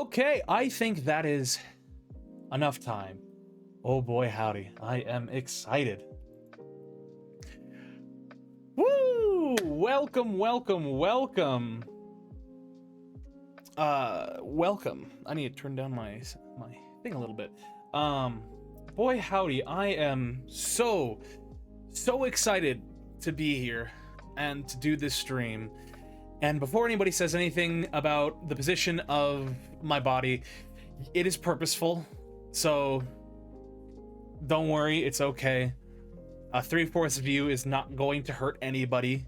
Okay, I think that is enough time Oh boy, howdy. I am excited. Woo! Welcome, welcome, welcome. Welcome. I need to turn down my thing a little bit. Boy, howdy. I am so excited to be here and to do this stream. And before anybody says anything about the position of my body, it is purposeful. So don't worry, it's okay. A 3/4 view is not going to hurt anybody.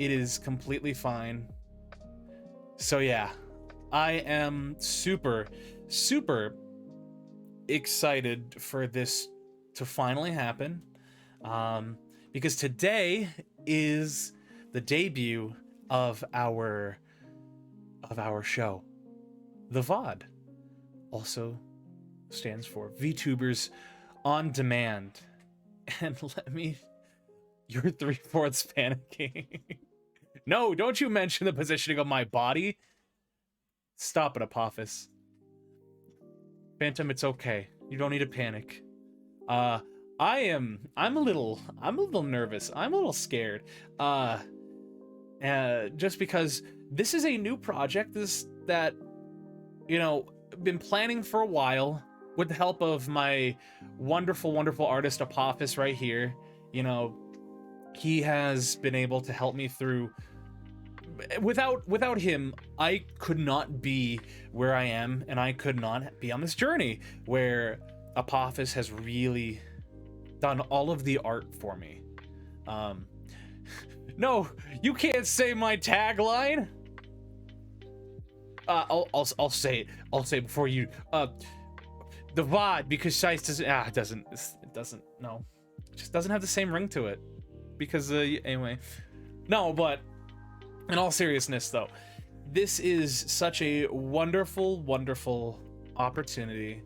It is completely fine. So yeah, I am super excited for this to finally happen, because today is the debut of our show. The VOD also stands for VTubers on Demand. And you're 3/4 panicking. No, don't you mention the positioning of my body. Stop it, Apophis. Phantom, it's okay. You don't need to panic. I'm a little nervous. I'm a little scared. Just because this is a new project that been planning for a while with the help of my wonderful artist Apophis right here. He has been able to help me through. Without him, I could not be where I am, and I could not be on this journey where Apophis has really done all of the art for me. No, you can't say my tagline. I'll say it. I'll say it before you. The VOD, because Shice doesn't. It doesn't. No, it just doesn't have the same ring to it. Because anyway, no. But in all seriousness, though, this is such a wonderful opportunity,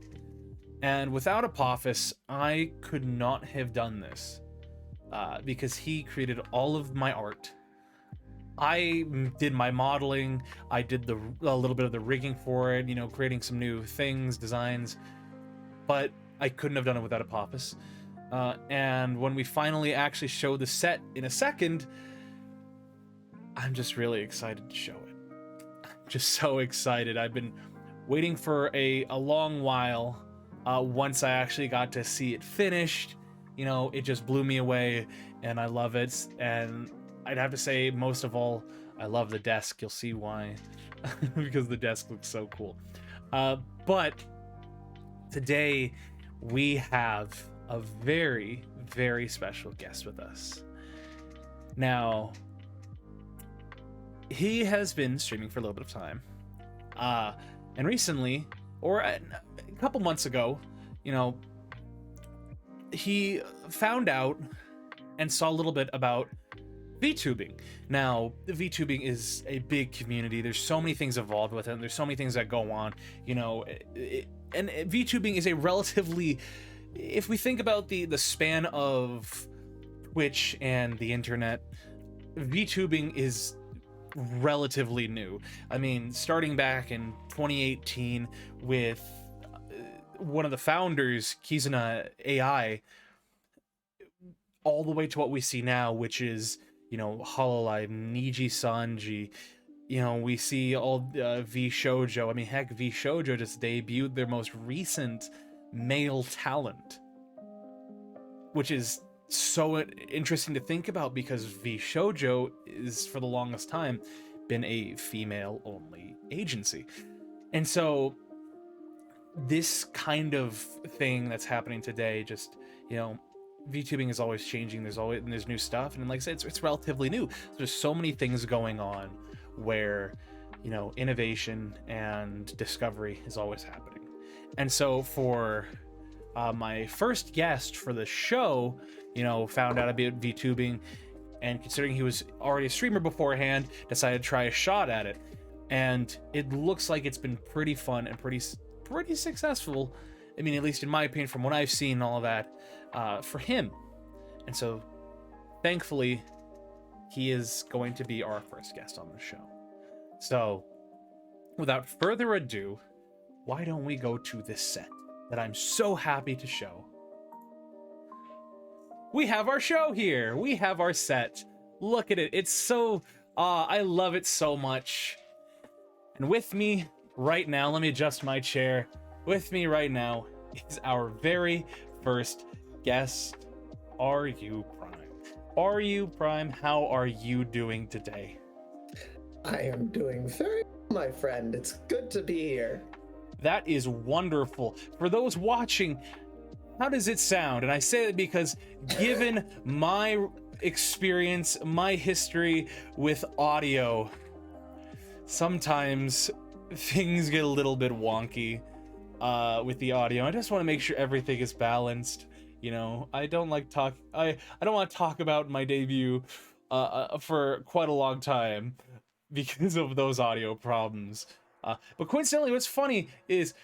and without Apophis, I could not have done this, because he created all of my art. I did my modeling, I did a little bit of the rigging for it, creating some new things, designs, but I couldn't have done it without Apophis. And when we finally actually show the set in a second, I'm just really excited to show it. I'm just so excited. I've been waiting for a long while. Once I actually got to see it finished, it just blew me away, and I love it. And I'd have to say, most of all, I love the desk. You'll see why, because the desk looks so cool. But today we have a very special guest with us. Now, he has been streaming for a little bit of time, and recently, or a couple months ago, he found out and saw a little bit about VTubing. Now, VTubing is a big community. There's so many things involved with it, and there's so many things that go on, and VTubing is a relatively, if we think about the span of Twitch and the internet, VTubing is relatively new. I mean, starting back in 2018 with one of the founders, Kizuna AI, all the way to what we see now, which is Hololive, Niji Sanji. We see all V Shoujo. I mean, heck, V Shoujo just debuted their most recent male talent, which is so interesting to think about, because V Shoujo is, for the longest time, been a female-only agency. And so this kind of thing that's happening today, just, VTubing is always changing. There's new stuff, and like I said, it's relatively new. There's so many things going on where innovation and discovery is always happening. And so for my first guest for the show, found out about VTubing, and considering he was already a streamer beforehand, decided to try a shot at it, and it looks like it's been pretty fun and pretty successful. I mean, at least in my opinion, from what I've seen, all of that, for him. And so, thankfully, he is going to be our first guest on the show. So, without further ado, why don't we go to this set that I'm so happy to show we have our show here. We have our set. Look at it. It's so, I love it so much. And with me right now, let me adjust my chair. With me right now is our very first guest, RUPrime. RUPrime, how are you doing today? I am doing very well, my friend. It's good to be here. That is wonderful. For those watching, how does it sound? And I say that because given my experience, my history with audio, sometimes things get a little bit wonky with the audio. I just want to make sure everything is balanced. You know, I don't want to talk about my debut for quite a long time because of those audio problems. But coincidentally, what's funny is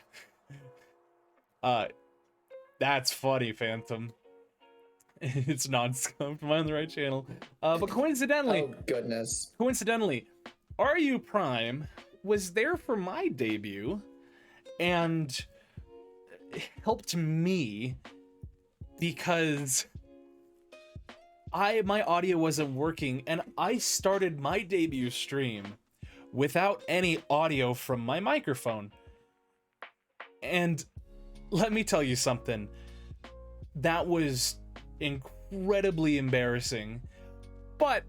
that's funny, Phantom. It's non-scoped. Am I on the right channel? But coincidentally, Oh goodness. coincidentally, RUPrime was there for my debut and helped me because my audio wasn't working, and I started my debut stream without any audio from my microphone. And let me tell you something. That was incredibly embarrassing. But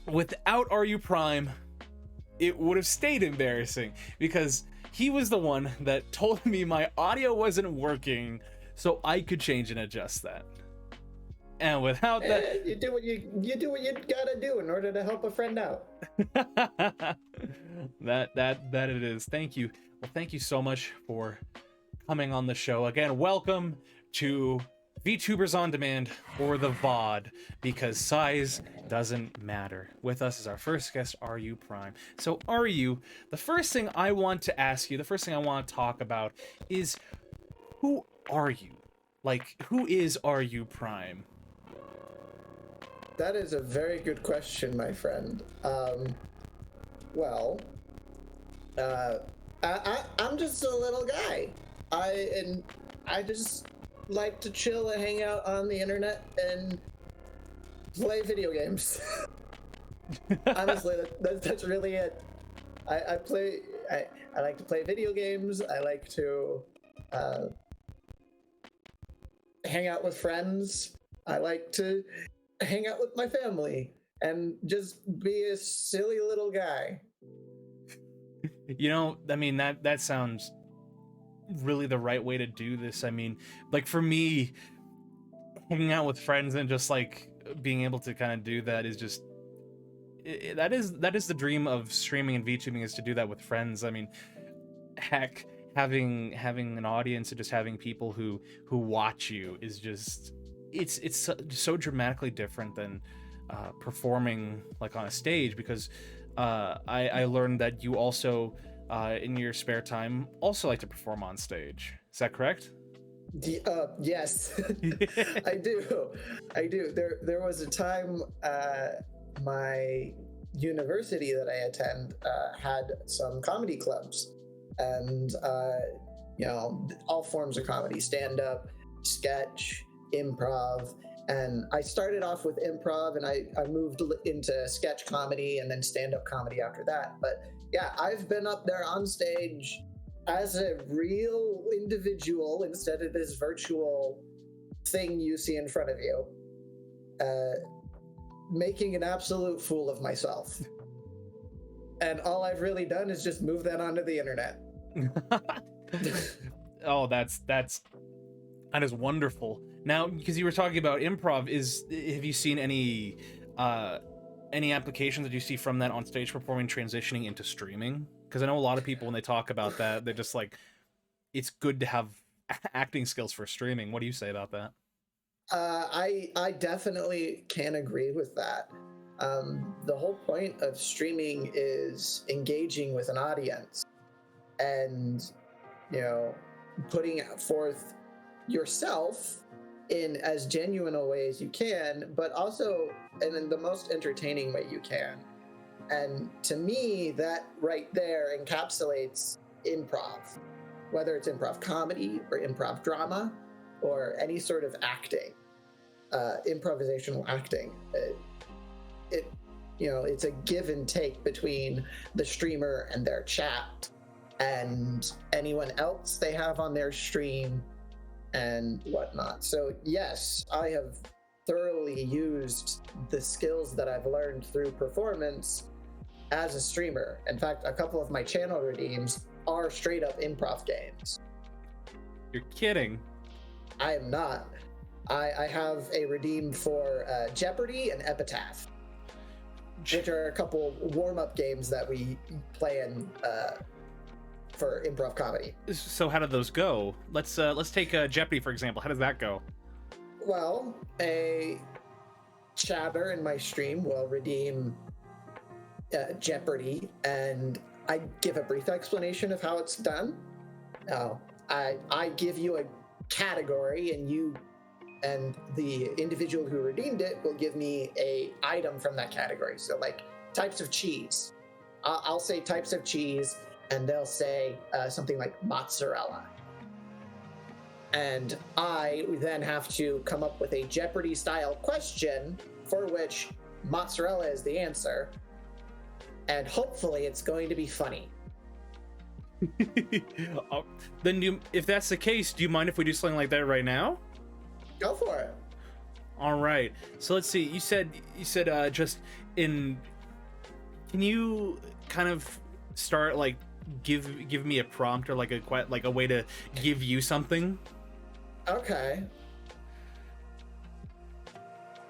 without RUPrime, it would have stayed embarrassing because he was the one that told me my audio wasn't working so I could change and adjust that. And without that, you do what you gotta do in order to help a friend out. that it is. Thank you. Well, thank you so much for coming on the show again. Welcome to VTubers on Demand, or the VOD, because size doesn't matter. With us is our first guest, RUPrime. So the first thing I want to ask you, the first thing I want to talk about is, who are you? Like, who is RUPrime? That is a very good question, my friend. Well, I'm just a little guy. I just like to chill and hang out on the internet and play video games. Honestly, that's really it. I like to play video games. I like to hang out with friends. I like to hang out with my family and just be a silly little guy. You know, I mean, that sounds really the right way to do this. I mean, like, for me, hanging out with friends and just like being able to kind of do that is just that is the dream of streaming and VTubing, is to do that with friends. I mean, heck, having an audience and just having people who watch you is just it's so dramatically different than performing like on a stage, because I learned that you also in your spare time also like to perform on stage. Is that correct? Yes, I do. There was a time my university that I attend had some comedy clubs, and all forms of comedy: stand-up, sketch, improv. And I started off with improv, and I moved into sketch comedy and then stand-up comedy after that. But yeah, I've been up there on stage as a real individual instead of this virtual thing you see in front of you, making an absolute fool of myself. And all I've really done is just move that onto the internet. Oh, that is wonderful. Now, because you were talking about improv, have you seen any applications that you see from that on stage performing transitioning into streaming? Because I know a lot of people, when they talk about that, they're just like, it's good to have acting skills for streaming. What do you say about that? I definitely can agree with that. The whole point of streaming is engaging with an audience and, putting forth yourself in as genuine a way as you can, but also in the most entertaining way you can. And to me, that right there encapsulates improv, whether it's improv comedy or improv drama or any sort of acting. improvisational acting. It it's a give and take between the streamer and their chat and anyone else they have on their stream and whatnot. So yes, I have thoroughly used the skills that I've learned through performance as a streamer. In fact, a couple of my channel redeems are straight up improv games. You're kidding. I am not. I have a redeem for Jeopardy and Epitaph, which are a couple warm-up games that we play in for improv comedy. So how did those go? Let's take Jeopardy for example. How does that go? Well, a chatter in my stream will redeem Jeopardy, and I give a brief explanation of how it's done. I give you a category, and the individual who redeemed it will give me a item from that category. So like types of cheese. I'll say types of cheese, and they'll say something like mozzarella. And I then have to come up with a Jeopardy style question for which mozzarella is the answer. And hopefully it's going to be funny. Then if that's the case, do you mind if we do something like that right now? Go for it. All right. So let's see. You said just in. Can you kind of start like give me a prompt or like a way to give you something? Okay.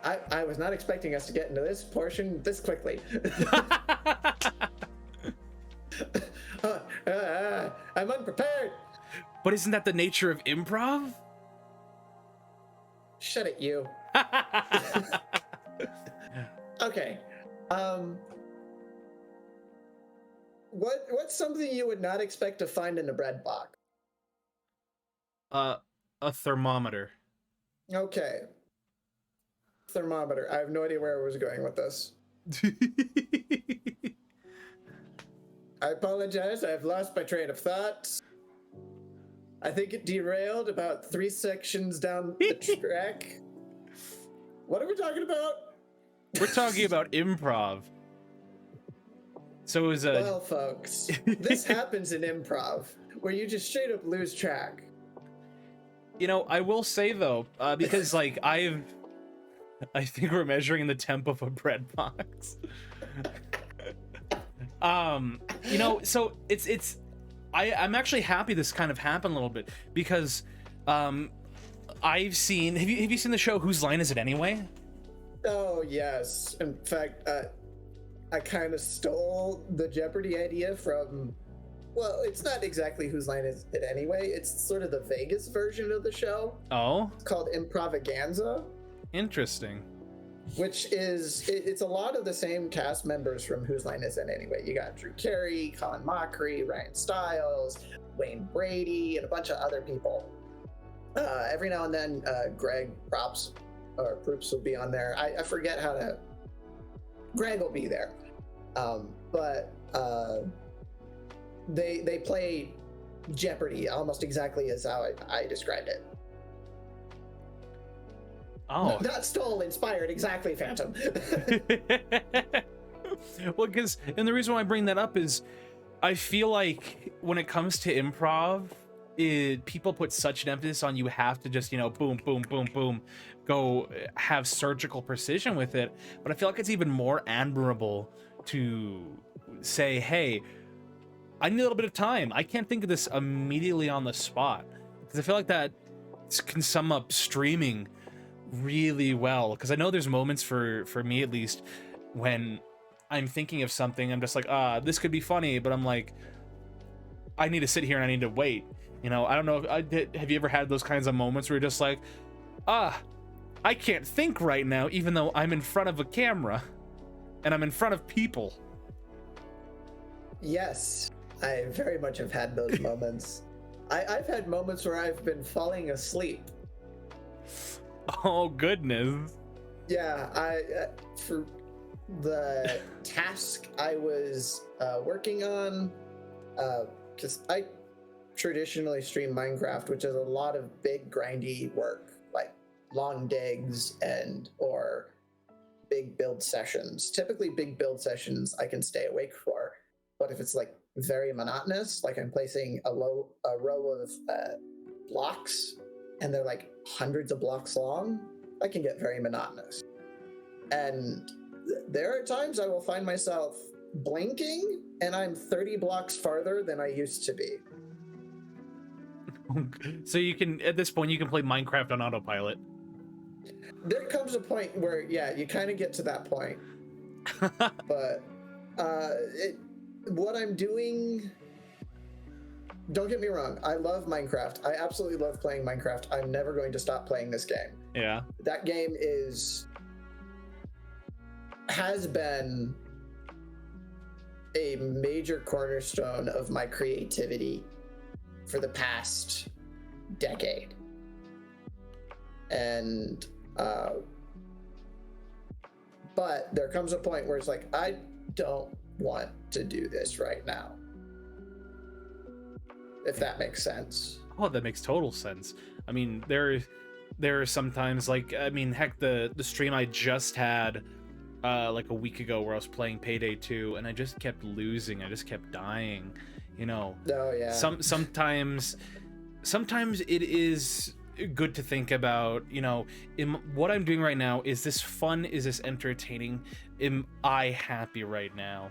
I was not expecting us to get into this portion this quickly. I'm unprepared. But isn't that the nature of improv? Shut it, you. Okay. What's something you would not expect to find in a bread box? A thermometer. Okay. Thermometer. I have no idea where I was going with this. I apologize. I've lost my train of thought. I think it derailed about 3 sections down the track. What are we talking about? We're talking about improv. So it was a... Well, folks, this happens in improv, where you just straight up lose track. You know, I will say though, because like I think we're measuring the temp of a bread box. You know, so I'm actually happy this kind of happened a little bit because I've seen. Have you seen the show Whose Line Is It Anyway? Oh yes. In fact, I kind of stole the Jeopardy idea from. Well, it's not exactly Whose Line Is It Anyway. It's sort of the Vegas version of the show. Oh. It's called Improvaganza. Interesting. Which is, it's a lot of the same cast members from Whose Line Is It Anyway. You got Drew Carey, Colin Mockery, Ryan Stiles, Wayne Brady, and a bunch of other people. Every now and then, Greg Proops will be on there. I forget how to. Greg will be there, but they play Jeopardy almost exactly as how I described it. Oh. Not stole, inspired, exactly, Phantom. Well, because, and the reason why I bring that up is I feel like when it comes to improv, people put such an emphasis on you have to just, boom, boom, boom, boom, go have surgical precision with it. But I feel like it's even more admirable to say, hey, I need a little bit of time. I can't think of this immediately on the spot. Because I feel like that can sum up streaming really well. Because I know there's moments for me at least when I'm thinking of something, I'm just like, this could be funny, but I'm like, I need to sit here and I need to wait. I don't know have you ever had those kinds of moments where you're just like, I can't think right now, even though I'm in front of a camera and I'm in front of people. Yes, I very much have had those moments. I've had moments where I've been falling asleep. Oh goodness. Yeah, for the task I was working on, because I traditionally stream Minecraft, which is a lot of big grindy work, like long digs and or big build sessions. Typically, big build sessions I can stay awake for, but if it's like very monotonous, like I'm placing a row of blocks and they're like hundreds of blocks long, I can get very monotonous. And there are times I will find myself blinking and I'm 30 blocks farther than I used to be. So you can, at this point, you can play Minecraft on autopilot. There comes a point where, yeah, you kind of get to that point. But what I'm doing, don't get me wrong, I love Minecraft. I absolutely love playing Minecraft. I'm never going to stop playing this game. Yeah. That game has been a major cornerstone of my creativity for the past decade. And but there comes a point where it's like, I don't want to do this right now, if that makes sense. Oh, that makes total sense. I mean, there are sometimes, like, I mean, heck, the stream I just had like a week ago where I was playing Payday 2 and I just kept losing, I just kept dying, you know. Oh yeah. Sometimes it is good to think about, you know, what I'm doing right now, is this fun, is this entertaining, am I happy right now?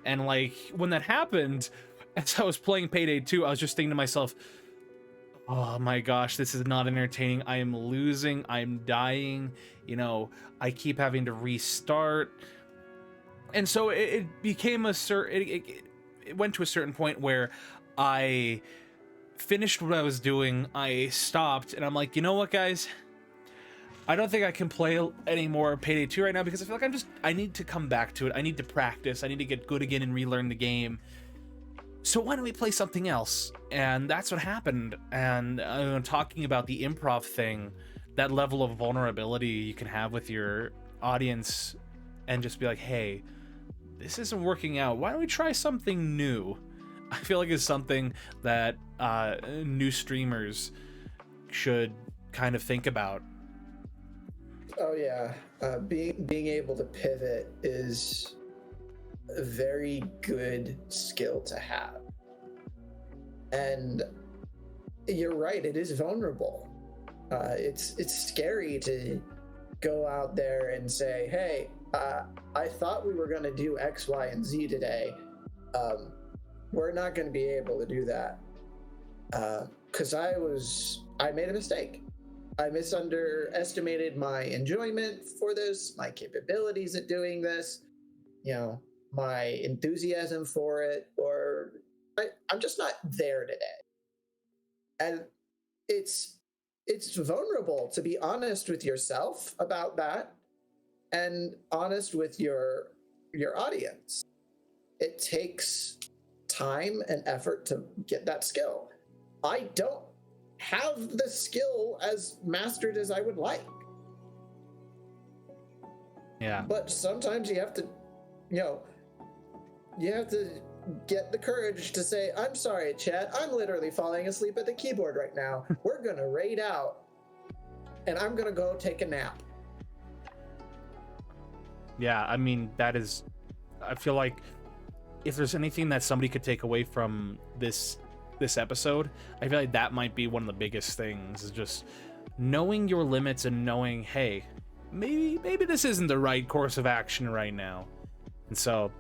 And like when that happened, as I was playing Payday 2, I was just thinking to myself, oh my gosh, this is not entertaining. I am losing, I'm dying, you know, I keep having to restart. And so it became it went to a certain point where I finished what I was doing, I stopped, and I'm like, you know what, guys? I don't think I can play any more Payday 2 right now, because I feel like I need to come back to it. I need to practice. I need to get good again and relearn the game. So why don't we play something else? And that's what happened. And talking about the improv thing, that level of vulnerability you can have with your audience and just be like, hey, this isn't working out. Why don't we try something new? I feel like it's something that new streamers should kind of think about. Oh yeah, being able to pivot is a very good skill to have. And you're right, it is vulnerable. It's scary to go out there and say, hey, I thought we were going to do X, Y, and Z today. We're not going to be able to do that. Because I made a mistake. I misunderestimated my enjoyment for this, my capabilities at doing this, you know, my enthusiasm for it, or I'm just not there today. And it's vulnerable to be honest with yourself about that and honest with your audience. It takes time and effort to get that skill. I don't have the skill as mastered as I would like. Yeah. But sometimes you have to, get the courage to say, I'm sorry, chat, I'm literally falling asleep at the keyboard right now. We're gonna raid out and I'm gonna go take a nap. Yeah, I mean, I feel like if there's anything that somebody could take away from this episode, I feel like that might be one of the biggest things, is just knowing your limits and knowing, hey, maybe this isn't the right course of action right now. And so,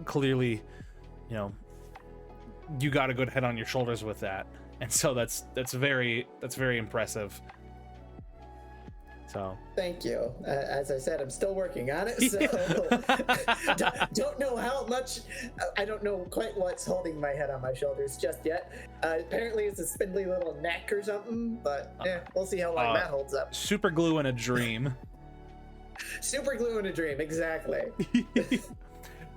clearly, you got a good head on your shoulders with that. And so that's very impressive. So thank you. As I said, I'm still working on it, so don't know how much. I don't know quite what's holding my head on my shoulders just yet. Apparently it's a spindly little neck or something, but we'll see how long that holds up. Super glue in a dream. Super glue in a dream, exactly.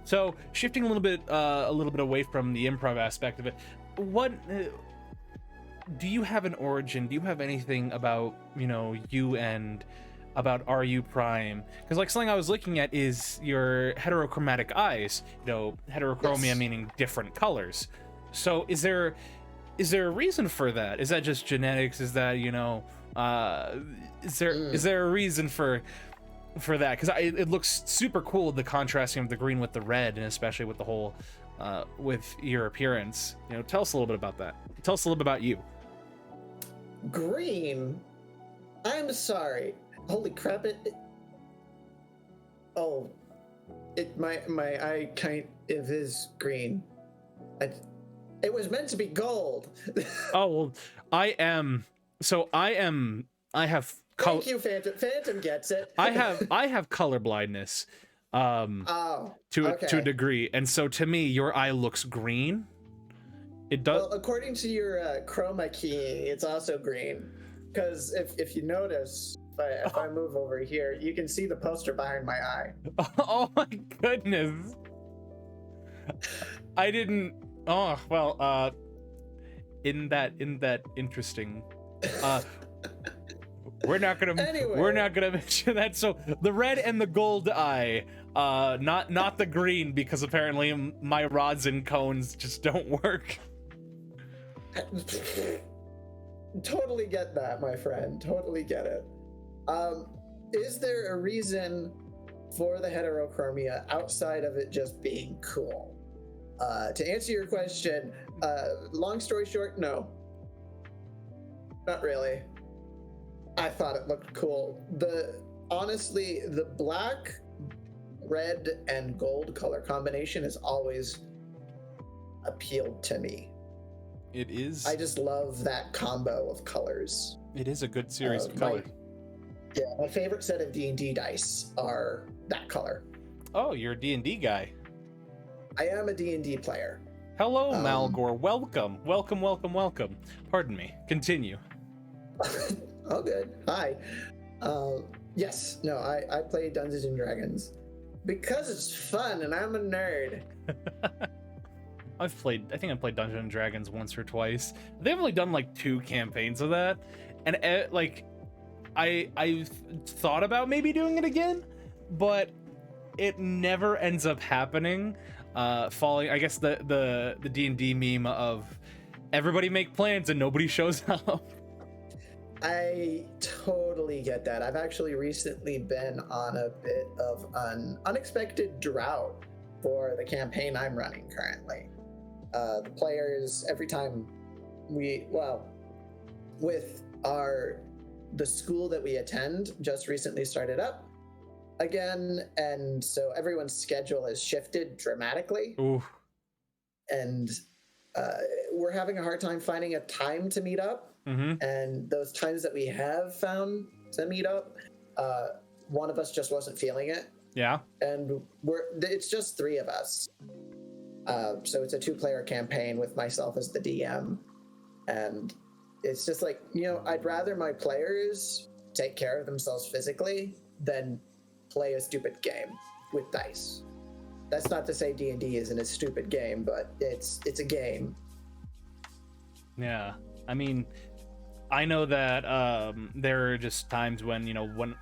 So shifting a little bit away from the improv aspect of it, what do you have an origin? Do you have anything about, you and about RUPrime? Because like something I was looking at is your heterochromatic eyes, heterochromia Yes. meaning different colors. So is there a reason for that? Is that just genetics? Is that, Is there a reason for that? Because it looks super cool, the contrasting of the green with the red, and especially with the whole with your appearance. You know, tell us a little bit about that. Tell us a little bit about you. Green. I'm sorry. Holy crap! My eye kind of is green. It was meant to be gold. Oh well, I have. Thank you, Phantom. Phantom gets it. I have color blindness, to a degree, and so to me, your eye looks green. It does. Well, according to your chroma keying, it's also green. Because if you notice, if I move over here, you can see the poster behind my eye. Oh my goodness! I didn't. Oh well. In that interesting. We're not gonna mention that. So the red and the gold eye, not the green, because apparently my rods and cones just don't work. Totally get that, my friend. Totally get it. Is there a reason for the heterochromia outside of it just being cool? To answer your question, long story short, no. Not really. I thought it looked cool. Honestly, the black, red, and gold color combination has always appealed to me. It is. I just love that combo of colors. It is a good series of colors. My favorite set of D&D dice are that color. Oh, you're a D&D guy. I am a D&D player. Hello, Malgor. Welcome. Pardon me. Continue. Oh, good. Hi. Yes. No, I play Dungeons and Dragons because it's fun and I'm a nerd. I think I played Dungeons and Dragons once or twice. They've only done like 2 campaigns of that, and I thought about maybe doing it again, but it never ends up happening. Following, I guess, the D&D meme of everybody make plans and nobody shows up. I totally get that. I've actually recently been on a bit of an unexpected drought for the campaign I'm running currently. The players, every time with the school that we attend just recently started up again, and so everyone's schedule has shifted dramatically. Ooh. And we're having a hard time finding a time to meet up. Mm-hmm. And those times that we have found to meet up, one of us just wasn't feeling it. Yeah. And it's just 3 of us. So it's a 2-player campaign with myself as the DM. And it's just like, I'd rather my players take care of themselves physically than play a stupid game with dice. That's not to say D&D isn't a stupid game, but it's a game. Yeah. I mean, I know that there are just times when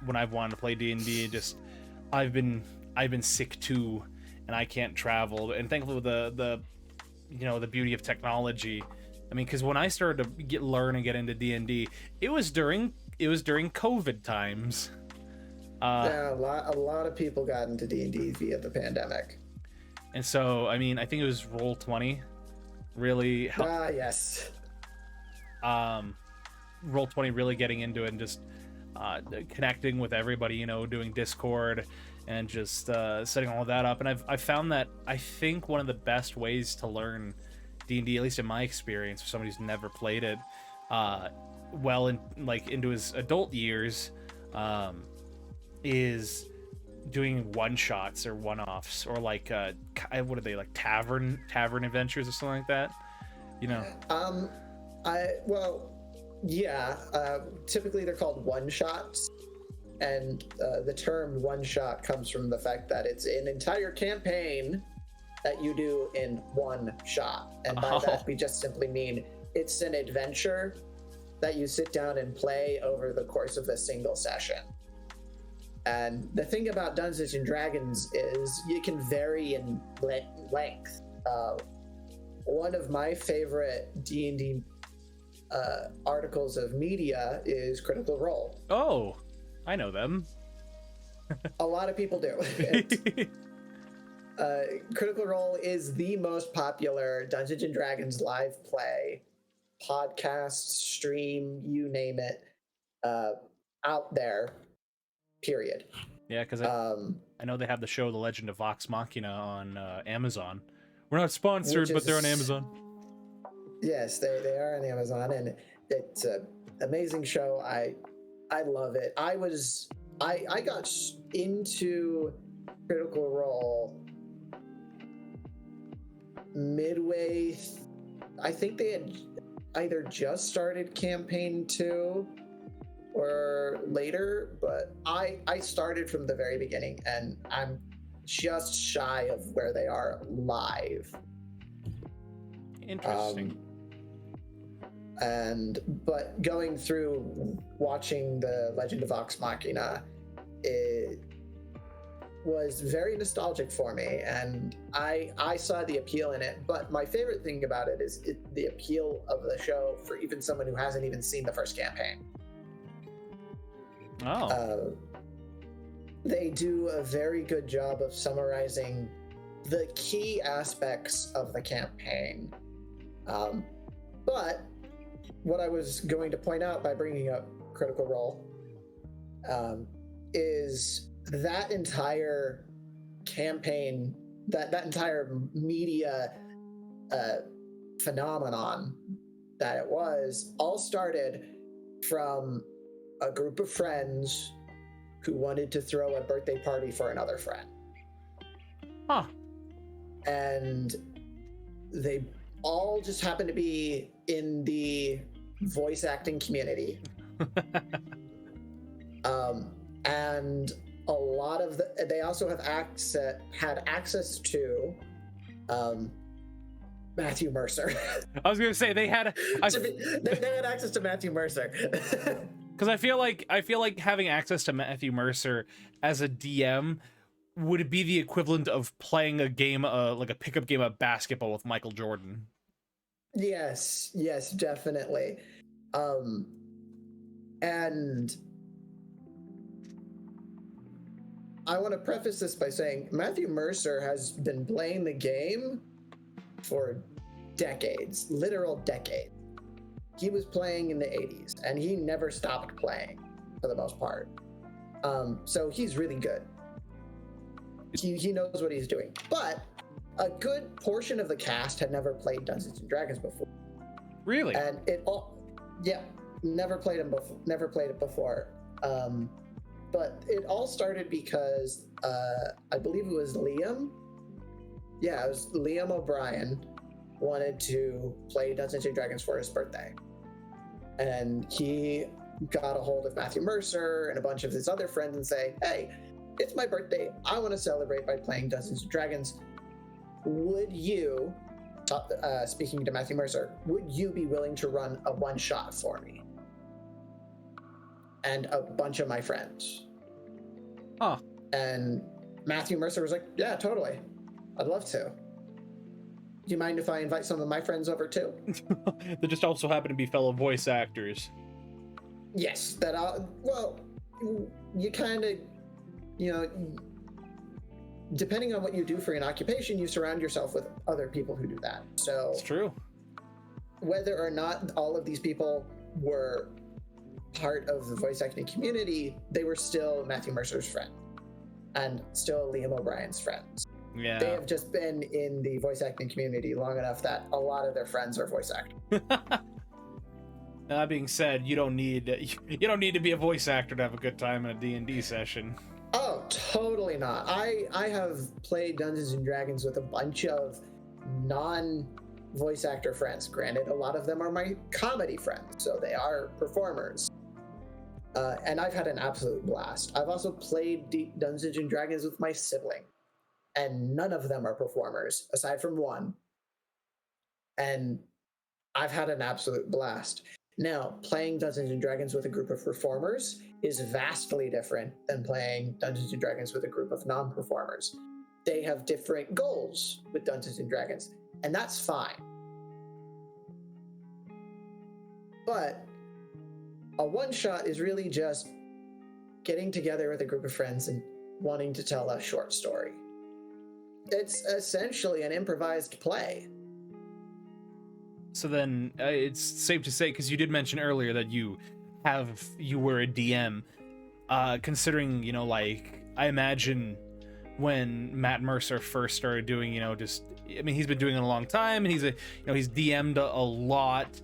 when I've wanted to play D&D, just I've been sick too, and I can't travel. And thankfully, with the beauty of technology, I mean, because when I started to learn and get into D&D, it was during COVID times. Yeah, a lot of people got into D&D via the pandemic. And so, I mean, I think it was Roll20 really helped. Yes. Roll20 really getting into it and just connecting with everybody, doing Discord and just setting all of that up. And I've found that I think one of the best ways to learn D&D, at least in my experience, for somebody who's never played it, into his adult years, is doing one-shots or one-offs, or like what are they, like tavern adventures or something like that, typically they're called one-shots, and the term one-shot comes from the fact that it's an entire campaign that you do in one shot, and by that we just simply mean it's an adventure that you sit down and play over the course of a single session. And the thing about Dungeons and Dragons is you can vary in length. One of my favorite D&D articles of media is Critical Role. Oh, I know them. A lot of people do. Critical Role is the most popular Dungeons and Dragons live play podcast, stream, you name it, out there. Period. Yeah, because I know they have the show The Legend of Vox Machina on Amazon. We're not sponsored, but they're on Amazon. Yes, they are on Amazon, and it's an amazing show. I love it. I got into Critical Role midway. I think they had either just started campaign 2 or later, but I started from the very beginning, and I'm just shy of where they are live. Interesting. But going through watching the Legend of Vox Machina, it was very nostalgic for me, and I saw the appeal in it. But my favorite thing about it is the appeal of the show for even someone who hasn't even seen the first campaign. Oh. They do a very good job of summarizing the key aspects of the campaign. But what I was going to point out by bringing up Critical Role is that entire campaign, that entire media phenomenon that it was, all started from a group of friends who wanted to throw a birthday party for another friend. Huh. And they all just happened to be in the voice acting community. And a lot of they also have had access to Matthew Mercer. I was gonna say they had they had access to Matthew Mercer. Because I feel like having access to Matthew Mercer as a DM would be the equivalent of playing a game, like a pickup game of basketball with Michael Jordan. Yes, definitely. And I want to preface this by saying Matthew Mercer has been playing the game for decades, literal decades. He was playing in the 80s, and he never stopped playing for the most part. So he's really good. He knows what he's doing. But a good portion of the cast had never played Dungeons and Dragons before. Really? And never played it before. But it all started because I believe it was Liam. Yeah, it was Liam O'Brien wanted to play Dungeons and Dragons for his birthday. And he got a hold of Matthew Mercer and a bunch of his other friends and say, hey, it's my birthday. I want to celebrate by playing Dungeons and Dragons. Would you, speaking to Matthew Mercer, would you be willing to run a one-shot for me? And a bunch of my friends. Huh. And Matthew Mercer was like, yeah, totally. I'd love to. Do you mind if I invite some of my friends over too? They just also happen to be fellow voice actors. Yes, you kind of, depending on what you do for an occupation, you surround yourself with other people who do that. So it's true. Whether or not all of these people were part of the voice acting community, they were still Matthew Mercer's friend and still Liam O'Brien's friends. Yeah. They have just been in the voice acting community long enough that a lot of their friends are voice actors. That being said, you don't need to be a voice actor to have a good time in a D&D session. Oh, totally not. I have played Dungeons and Dragons with a bunch of non-voice actor friends. Granted, a lot of them are my comedy friends, so they are performers. And I've had an absolute blast. I've also played Dungeons and Dragons with my sibling, and none of them are performers, aside from one. And I've had an absolute blast. Now, playing Dungeons and Dragons with a group of performers is vastly different than playing Dungeons and Dragons with a group of non-performers. They have different goals with Dungeons and Dragons, and that's fine. But a one-shot is really just getting together with a group of friends and wanting to tell a short story. It's essentially an improvised play. So then it's safe to say, because you did mention earlier that you were a DM, considering, you know, like, I imagine when Matt Mercer first started doing, you know, just, I mean, he's been doing it a long time, and he's DM'd a lot,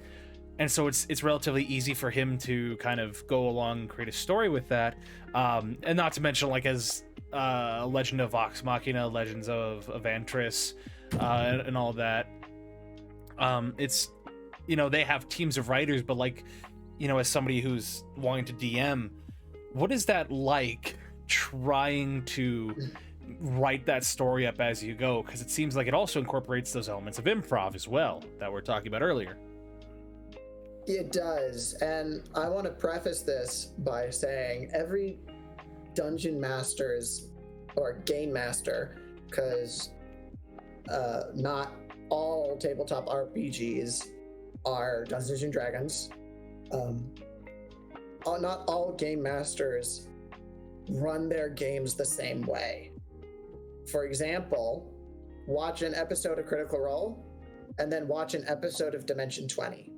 and so it's relatively easy for him to kind of go along and create a story with that, and not to mention, like, as Legend of Vox Machina, Legends of Avantris, and all of that. It's, you know, they have teams of writers, but, like, you know, as somebody who's wanting to DM, what is that like, trying to write that story up as you go? Because it seems like it also incorporates those elements of improv as well that we were talking about earlier. It does, and I want to preface this by saying every dungeon master's or game master, because not all tabletop RPGs are Dungeons and Dragons. Not all game masters run their games the same way. For example, watch an episode of Critical Role and then watch an episode of Dimension 20.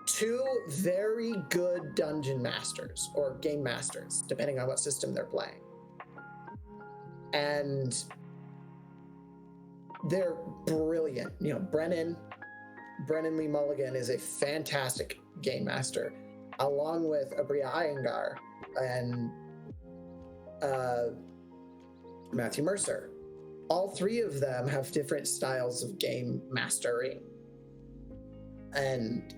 Two very good dungeon masters or game masters, depending on what system they're playing. And they're brilliant. You know, Brennan Lee Mulligan is a fantastic game master, along with Abria Iyengar and Matthew Mercer. All three of them have different styles of game mastering, and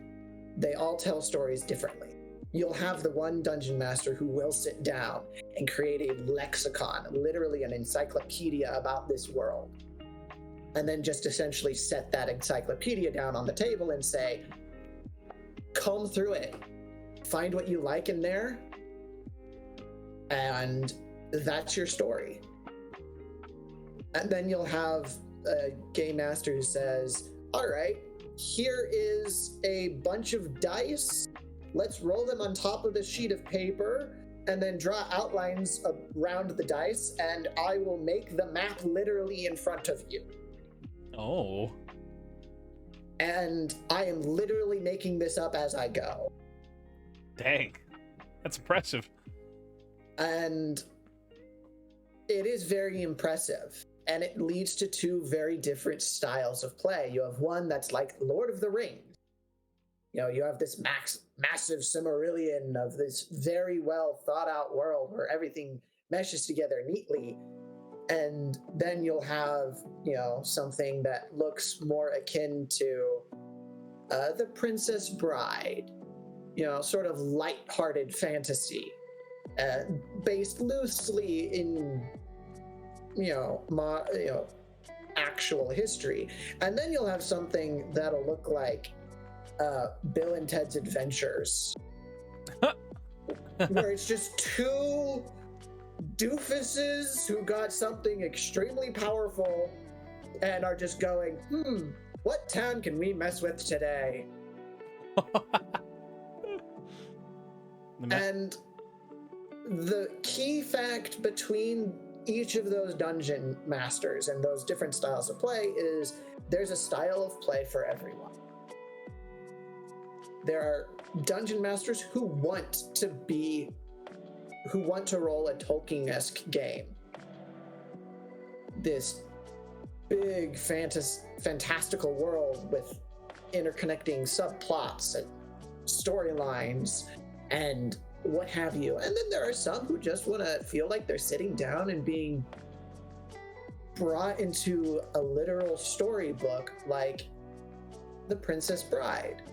they all tell stories differently. You'll have the one dungeon master who will sit down and create a lexicon, literally an encyclopedia about this world, and then just essentially set that encyclopedia down on the table and say, comb through it, find what you like in there, and that's your story. And then you'll have a game master who says, all right, here is a bunch of dice. Let's roll them on top of this sheet of paper and then draw outlines around the dice, and I will make the map literally in front of you. Oh. And I am literally making this up as I go. Dang. That's impressive. And it is very impressive. And it leads to two very different styles of play. You have one that's like Lord of the Rings. You know, you have this massive Silmarillion of this very well thought out world where everything meshes together neatly. And then you'll have, you know, something that looks more akin to The Princess Bride. You know, sort of light-hearted fantasy, based loosely in actual history. And then you'll have something that'll look like Bill and Ted's Adventures, where it's just two doofuses who got something extremely powerful and are just going, what town can we mess with today? And the key fact between each of those dungeon masters and those different styles of play is there's a style of play for everyone. There are dungeon masters who want to roll a Tolkien-esque game. This big fantastical world with interconnecting subplots and storylines and what have you. And then there are some who just want to feel like they're sitting down and being brought into a literal storybook like The Princess Bride.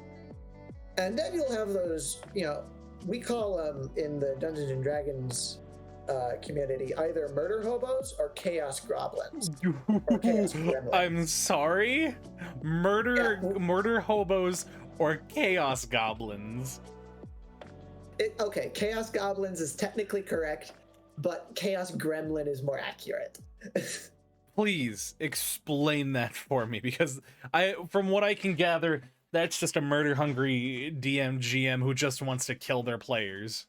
And then you'll have those, you know, we call them in the Dungeons and Dragons community either murder hobos or chaos goblins. Or chaos gremlins. I'm sorry? Murder hobos or chaos goblins? Okay, chaos goblins is technically correct, but chaos gremlin is more accurate. Please explain that for me, because from what I can gather, that's just a murder-hungry DM GM who just wants to kill their players.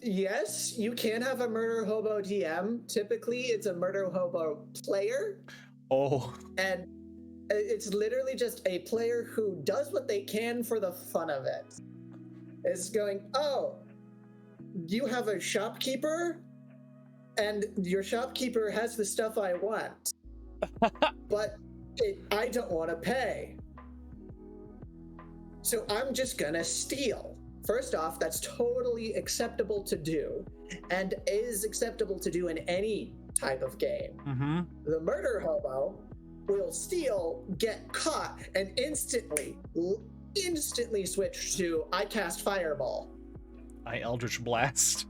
Yes, you can have a murder hobo DM. Typically, it's a murder hobo player. Oh. And it's literally just a player who does what they can for the fun of it. It's going, oh, you have a shopkeeper, and your shopkeeper has the stuff I want, but I don't want to pay. So I'm just gonna steal. First off, that's totally acceptable to do, and is acceptable to do in any type of game. Mm-hmm. The murder hobo will steal, get caught, and instantly switch to I cast fireball. I Eldritch Blast.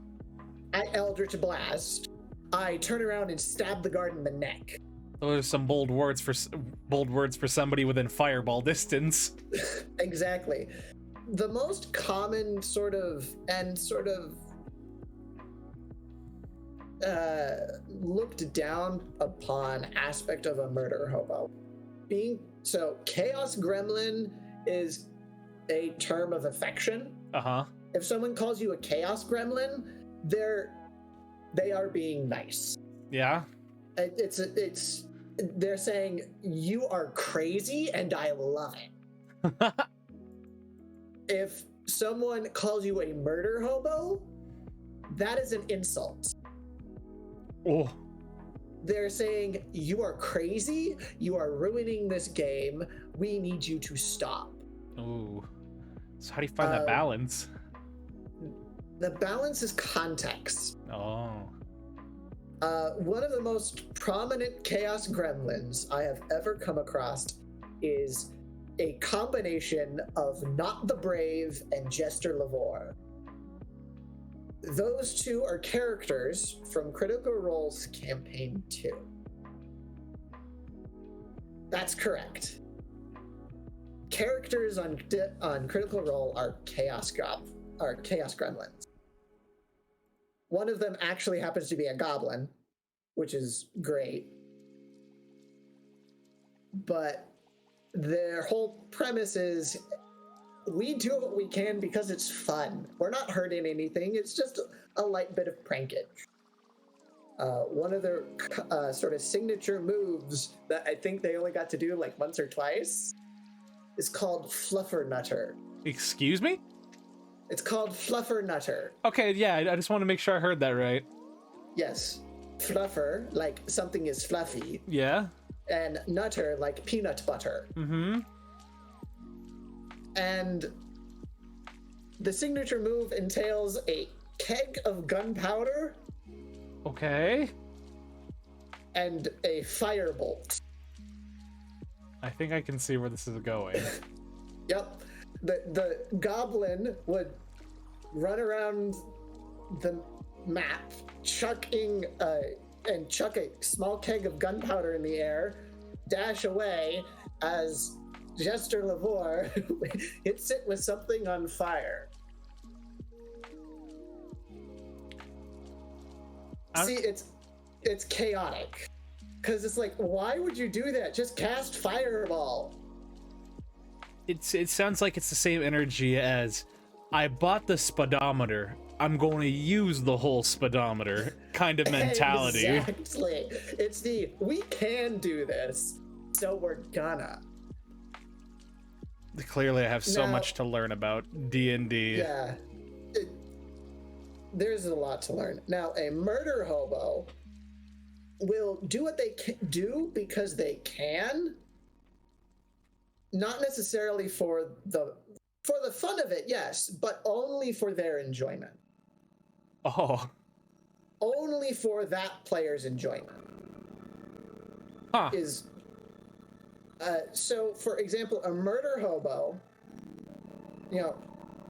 I Eldritch Blast. I turn around and stab the guard in the neck. Those are some bold words for somebody within fireball distance. Exactly. The most common sort of looked down upon aspect of a murder hobo Chaos Gremlin is a term of affection. Uh-huh. If someone calls you a Chaos Gremlin, they are being nice. Yeah. They're saying you are crazy and I love it. If someone calls you a murder hobo, that is an insult. Oh. They're saying you are crazy, you are ruining this game, we need you to stop. Ooh. So how do you find that balance? The balance is context. Oh. One of the most prominent Chaos Gremlins I have ever come across is a combination of Not the Brave and Jester Lavore. Those two are characters from Critical Role's Campaign 2. That's correct. Characters on Critical Role are Chaos Gremlins. One of them actually happens to be a goblin, which is great. But their whole premise is we do what we can because it's fun. We're not hurting anything. It's just a light bit of prankage. One of their sort of signature moves that I think they only got to do like once or twice is called Fluffer Nutter. Excuse me? It's called Fluffer Nutter. Okay, yeah, I just want to make sure I heard that right. Yes. Fluffer, like something is fluffy. Yeah. And nutter, like peanut butter. Mm-hmm. And the signature move entails a keg of gunpowder. Okay. And a firebolt. I think I can see where this is going. Yep. The goblin would run around the map, chuck a small keg of gunpowder in the air, dash away as Jester Lavore hits it with something on fire. See, it's chaotic. Because it's like, why would you do that? Just cast fireball. It sounds like it's the same energy as I bought the speedometer, I'm going to use the whole speedometer kind of mentality. Exactly. It's the we can do this, so we're gonna. Clearly I have so much to learn about D&D. Yeah. There's a lot to learn. Now, a murder hobo will do what they do because they can, not necessarily for the fun of it, yes, but only for their enjoyment. Oh. Only for that player's enjoyment. Huh. So, for example, a murder hobo,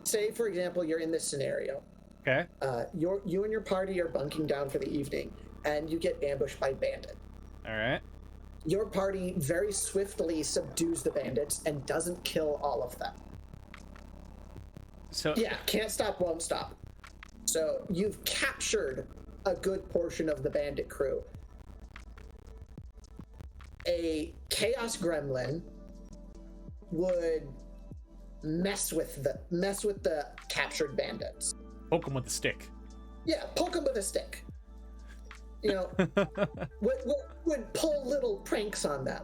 say, for example, you're in this scenario. Okay. You and your party are bunking down for the evening, and you get ambushed by bandits. All right. Your party very swiftly subdues the bandits and doesn't kill all of them. So yeah, can't stop, won't stop. So you've captured a good portion of the bandit crew. A chaos gremlin would mess with the captured bandits. Poke them with a stick. Yeah, poke them with a stick. You know, would pull little pranks on them,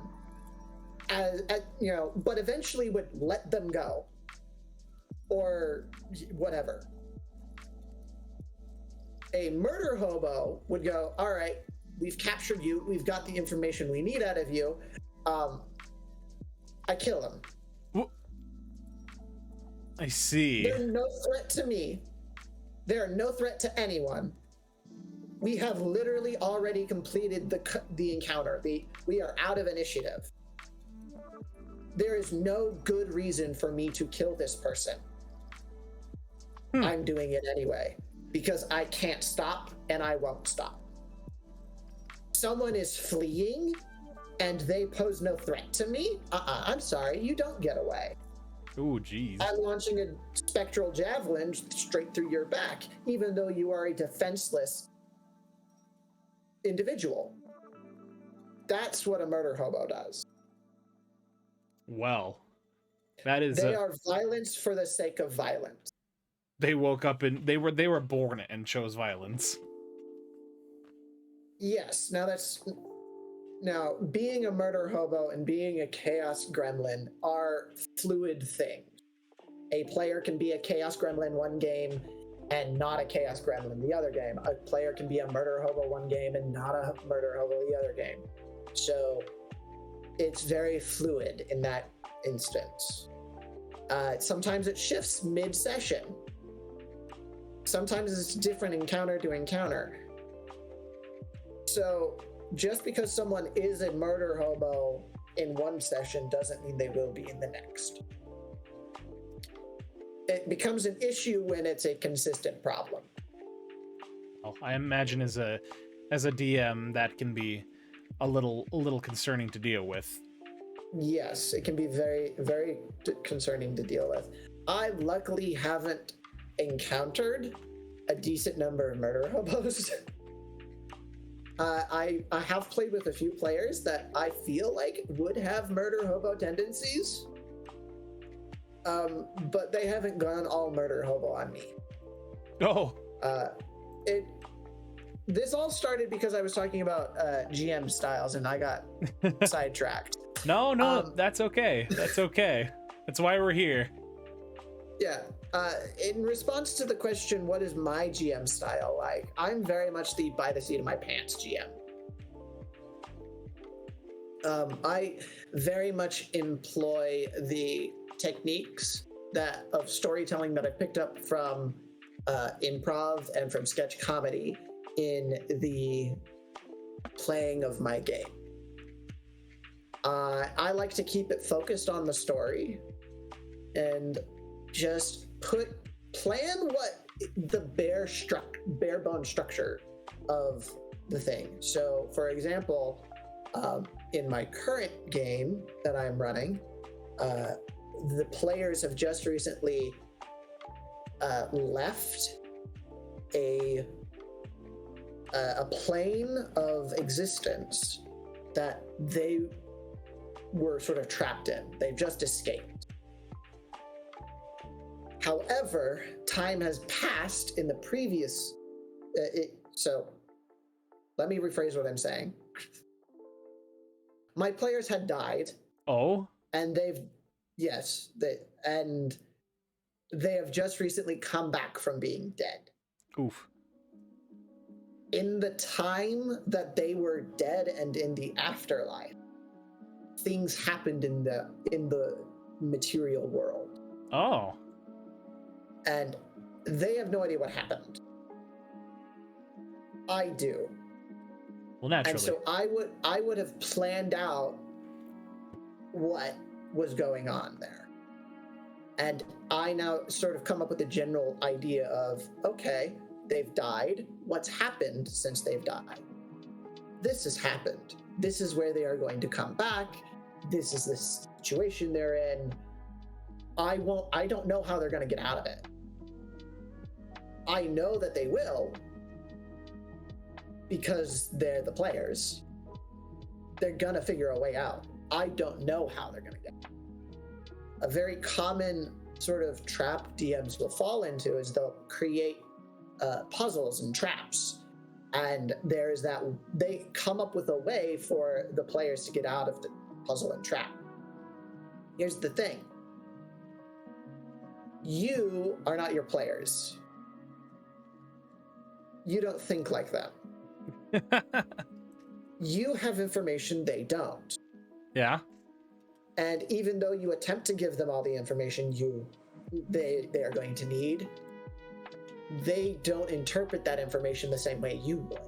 you know, but eventually would let them go, or whatever. A murder hobo would go, all right, we've captured you, we've got the information we need out of you. I kill him. I see. They're no threat to me. They're no threat to anyone. We have literally already completed the encounter. We are out of initiative. There is no good reason for me to kill this person. I'm doing it anyway because I can't stop and I won't stop. Someone is fleeing and they pose no threat to me. I'm sorry, you don't get away. Oh, geez. I'm launching a spectral javelin straight through your back, even though you are a defenseless individual. That's what a murder hobo does. Well, that is. They are violence for the sake of violence. They woke up and they were born and chose violence. Yes. Now being a murder hobo and being a chaos gremlin are fluid things. A player can be a chaos gremlin one game and not a chaos gremlin the other game. A player can be a murder hobo one game and not a murder hobo the other game. So it's very fluid in that instance. Sometimes it shifts mid-session. Sometimes it's different encounter to encounter. So just because someone is a murder hobo in one session doesn't mean they will be in the next. It becomes an issue when it's a consistent problem. Oh, I imagine as a DM that can be a little concerning to deal with. Yes, it can be very, very concerning to deal with. I luckily haven't encountered a decent number of murder hobos. I have played with a few players that I feel like would have murder hobo tendencies, but they haven't gone all murder hobo on me. Oh. This all started because I was talking about GM styles and I got sidetracked. No, that's okay. That's okay. That's why we're here. Yeah. In response to the question, what is my GM style like? I'm very much the by the seat of my pants GM. I very much employ the techniques of storytelling that I picked up from improv and from sketch comedy in the playing of my game. I like to keep it focused on the story and just plan what the bare bone structure of the thing. So, for example, in my current game that I'm running, the players have just recently left a plane of existence that they were sort of trapped in. They've just escaped. However, time has passed in the previous. So, let me rephrase what I'm saying. My players had died. Oh. And they have just recently come back from being dead. Oof. In the time that they were dead and in the afterlife, things happened in the material world. Oh. And they have no idea what happened. I do. Well, naturally. And so I would have planned out what was going on there. And I now sort of come up with a general idea of, okay, they've died. What's happened since they've died? This has happened. This is where they are going to come back. This is the situation they're in. I don't know how they're going to get out of it. I know that they will, because they're the players. They're gonna figure a way out. I don't know how they're gonna get it. A very common sort of trap DMs will fall into is they'll create puzzles and traps. And there's that, they come up with a way for the players to get out of the puzzle and trap. Here's the thing. You are not your players. You don't think like them. You have information they don't. Yeah. And even though you attempt to give them all the information they are going to need, they don't interpret that information the same way you would.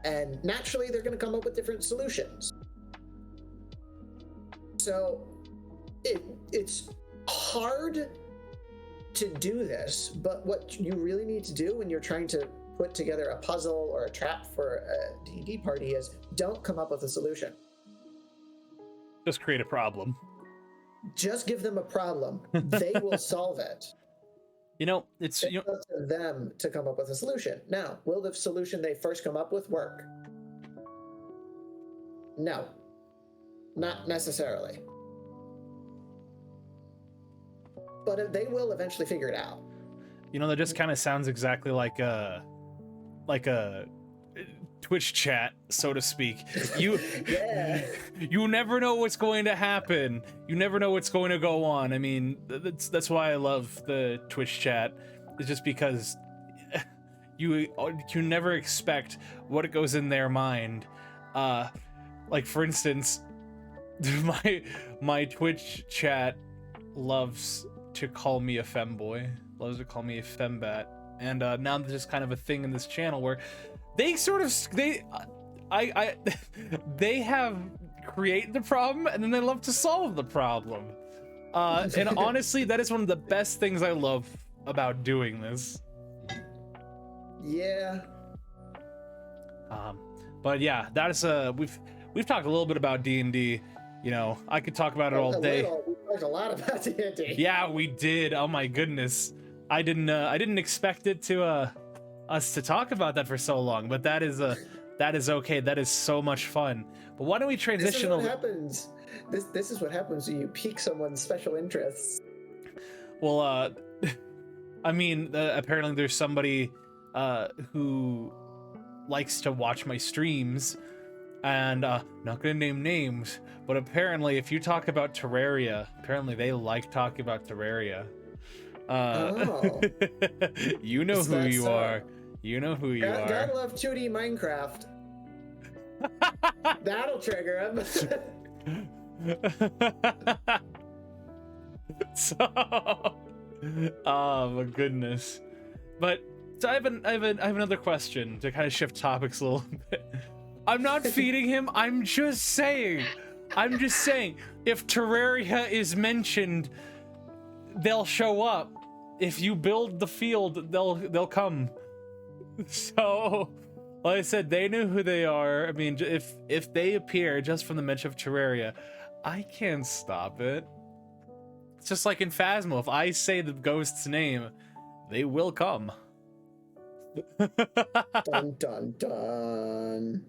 And naturally, they're going to come up with different solutions. So it's hard to do this, but what you really need to do when you're trying to put together a puzzle or a trap for a D&D party is don't come up with a solution. Just create a problem. Just give them a problem. They will solve it. You know, it's up to them to come up with a solution. Now, will the solution they first come up with work? No, not necessarily. But they will eventually figure it out. You know, that just kind of sounds exactly like a Twitch chat, so to speak. You you never know what's going to happen. You never know what's going to go on. I mean, that's why I love the Twitch chat. It's just because you never expect what goes in their mind. Like for instance, my Twitch chat loves to call me a femboy, loves to call me a fembat, and now there's just kind of a thing in this channel where they sort of they have created the problem and then they love to solve the problem. And honestly, that is one of the best things I love about doing this. Yeah. But yeah, that is we've talked a little bit about D&D. You know, I could talk about it all day. We talked a lot about D&D. Yeah, we did. Oh my goodness. I didn't expect it to us to talk about that for so long, but that is okay. That is so much fun. But why don't we transition? This is what happens. This is what happens when you pique someone's special interests. Well, I mean, apparently there's somebody who likes to watch my streams, and not gonna name names, but apparently if you talk about Terraria, apparently they like talking about Terraria. Oh. You know who you are. You know who you are. Gotta love 2D Minecraft. That'll trigger him. So, oh my goodness. But so I have another question to kind of shift topics a little bit. I'm not feeding him. I'm just saying. If Terraria is mentioned, they'll show up. If you build the field, they'll come. So, like I said, they knew who they are. I mean, if they appear just from the mention of Terraria, I can't stop it. It's just like in Phasmo. If I say the ghost's name, they will come. Dun dun dun.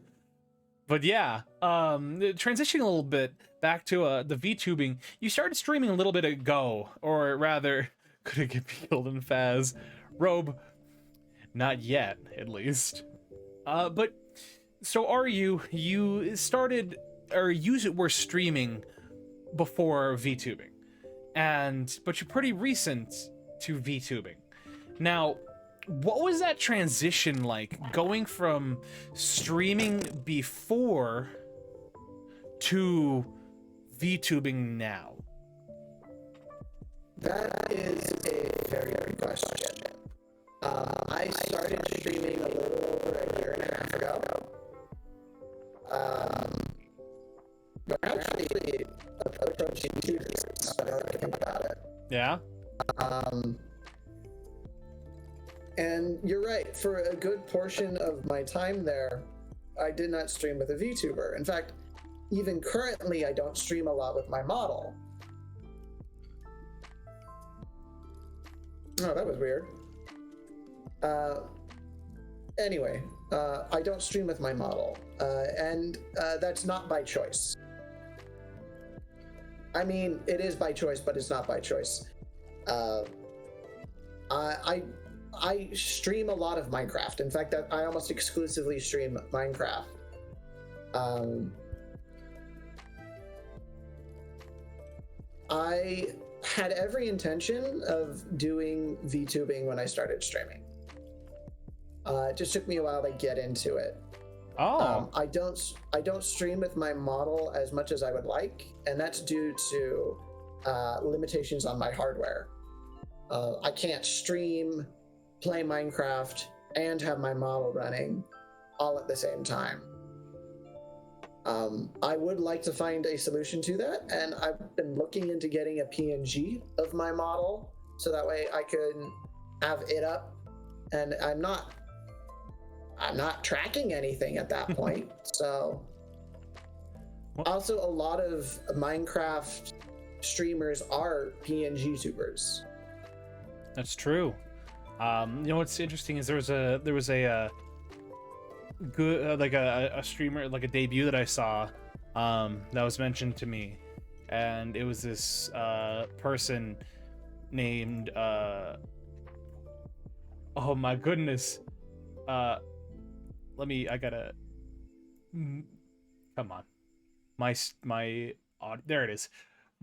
But yeah, transitioning a little bit back to the VTubing, you started streaming a little bit ago, or rather, could it get killed in Phaz? Robe, not yet, at least. But so are you started, or you were streaming before VTubing, but you're pretty recent to VTubing. Now, what was that transition like, going from streaming before to VTubing now? That is a very good question. I started streaming a little over a year and a half ago. But actually approaching 2 years, so now that I think about it. Yeah. And you're right, for a good portion of my time there, I did not stream with a VTuber. In fact, even currently, I don't stream a lot with my model. Oh, that was weird. Anyway, I don't stream with my model, and that's not by choice. I mean, it is by choice, but it's not by choice. I stream a lot of Minecraft. In fact, I almost exclusively stream Minecraft. I had every intention of doing VTubing when I started streaming. It just took me a while to get into it. Oh. I don't stream with my model as much as I would like, and that's due to limitations on my hardware. I can't stream, play Minecraft, and have my model running all at the same time. I would like to find a solution to that, and I've been looking into getting a PNG of my model so that way I can have it up, and I'm not tracking anything at that point. So also a lot of Minecraft streamers are PNG tubers. That's true. You know what's interesting is there was a good like a streamer, like a debut that I saw that was mentioned to me, and it was this person named oh my goodness, I gotta come on, my there it is.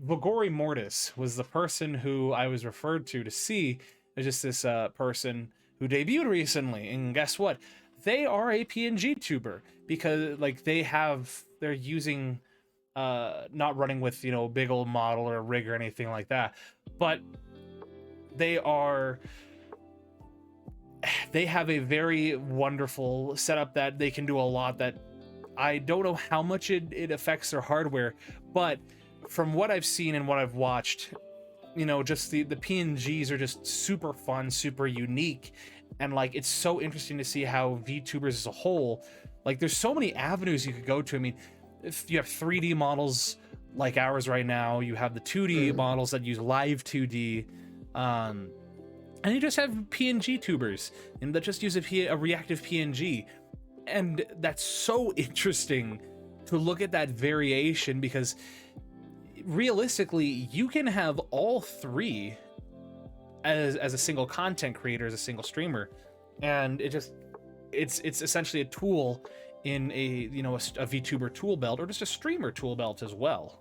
Vogori Mortis was the person who I was referred to see. There's just this person who debuted recently, and guess what? They are a PNG tuber because like they're using not running with big old model or rig or anything like that, but they have a very wonderful setup that they can do a lot that I don't know how much it affects their hardware, but from what I've seen and what I've watched, just the PNGs are just super fun, super unique, and like it's so interesting to see how VTubers as a whole, like there's so many avenues you could go to. I mean, if you have 3D models like ours right now, you have the 2D models that use live 2D, and you just have PNG tubers and that just use a reactive PNG, and that's so interesting to look at that variation because realistically you can have all three as a single content creator, as a single streamer, and it's essentially a tool in a VTuber tool belt, or just a streamer tool belt as well.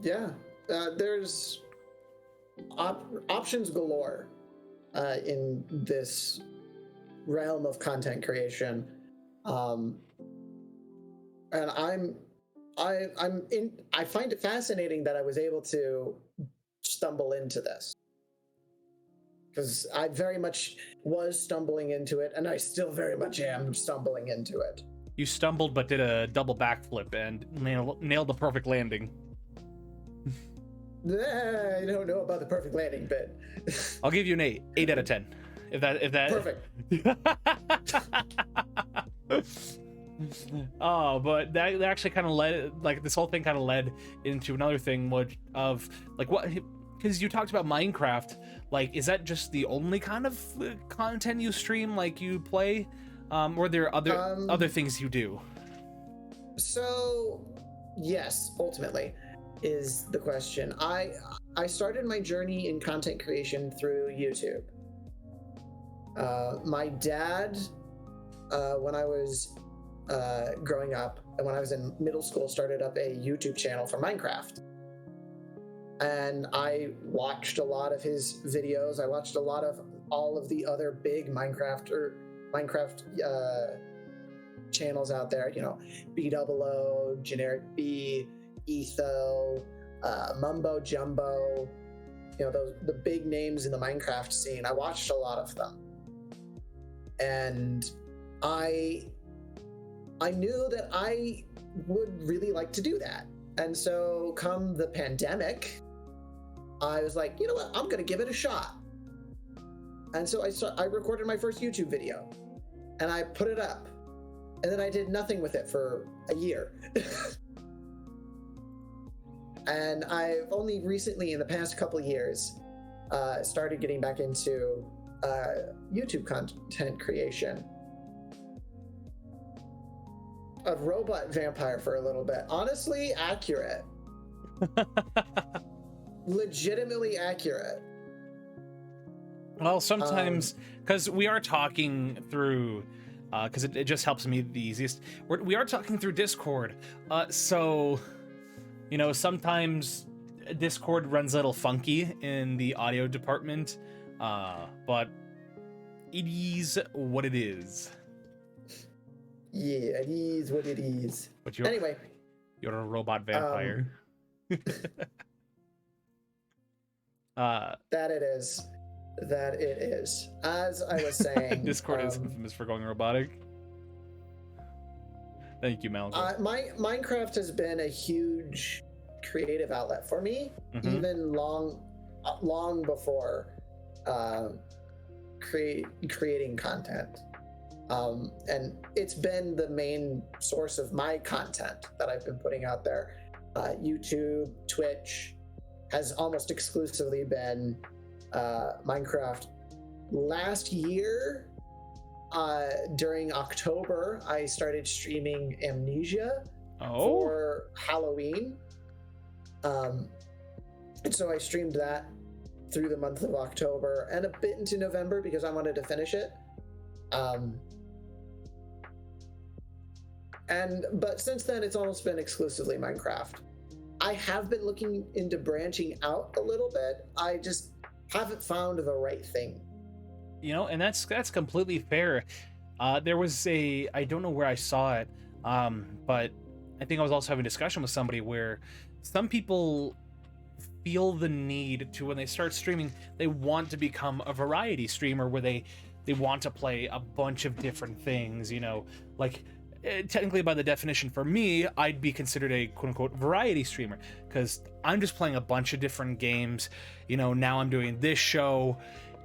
Yeah, there's options galore in this realm of content creation, and I find it fascinating that I was able to stumble into this, because I very much was stumbling into it, and I still very much am stumbling into it. You stumbled but did a double backflip and nailed the perfect landing. I don't know about the perfect landing bit. I'll give you an 8 out of 10 if that Perfect. Oh, but that actually kind of led, like this whole thing kind of led into another thing, which of like what, because you talked about Minecraft, like is that just the only kind of content you stream, like you play, or are there other things you do? So yes, ultimately is the question. I started my journey in content creation through YouTube. My dad, when I was growing up and when I was in middle school, started up a YouTube channel for Minecraft, and I watched a lot of his videos. I watched a lot of all of the other big Minecraft channels out there, B00, Generic B, Etho, Mumbo Jumbo, the big names in the Minecraft scene. I watched a lot of them, and I knew that I would really like to do that. And so come the pandemic, I was like, you know what, I'm gonna give it a shot. And so I recorded my first YouTube video and I put it up, and then I did nothing with it for a year. And I've only recently, in the past couple of years, started getting back into YouTube content creation of robot vampire for a little bit. Honestly, accurate. Legitimately accurate. Well, sometimes, because we are talking through, because it just helps me the easiest. We are talking through Discord, so, you know, sometimes Discord runs a little funky in the audio department, but it is what it is. Yeah, it is what it is. But Anyway, you're a robot vampire. That it is. That it is. As I was saying, Discord is infamous for going robotic. Thank you, Malcolm. Minecraft has been a huge creative outlet for me, even long before creating content. And it's been the main source of my content that I've been putting out there. YouTube, Twitch has almost exclusively been Minecraft. Last year, during October, I started streaming Amnesia for Halloween. And so I streamed that through the month of October and a bit into November because I wanted to finish it. But since then, it's almost been exclusively Minecraft. I have been looking into branching out a little bit. I just haven't found the right thing. You know, and that's completely fair. There was I don't know where I saw it, but I think I was also having a discussion with somebody where some people feel the need to, when they start streaming, they want to become a variety streamer where they want to play a bunch of different things, you know, like technically by the definition for me, I'd be considered a quote-unquote variety streamer because I'm just playing a bunch of different games. You know, now I'm doing this show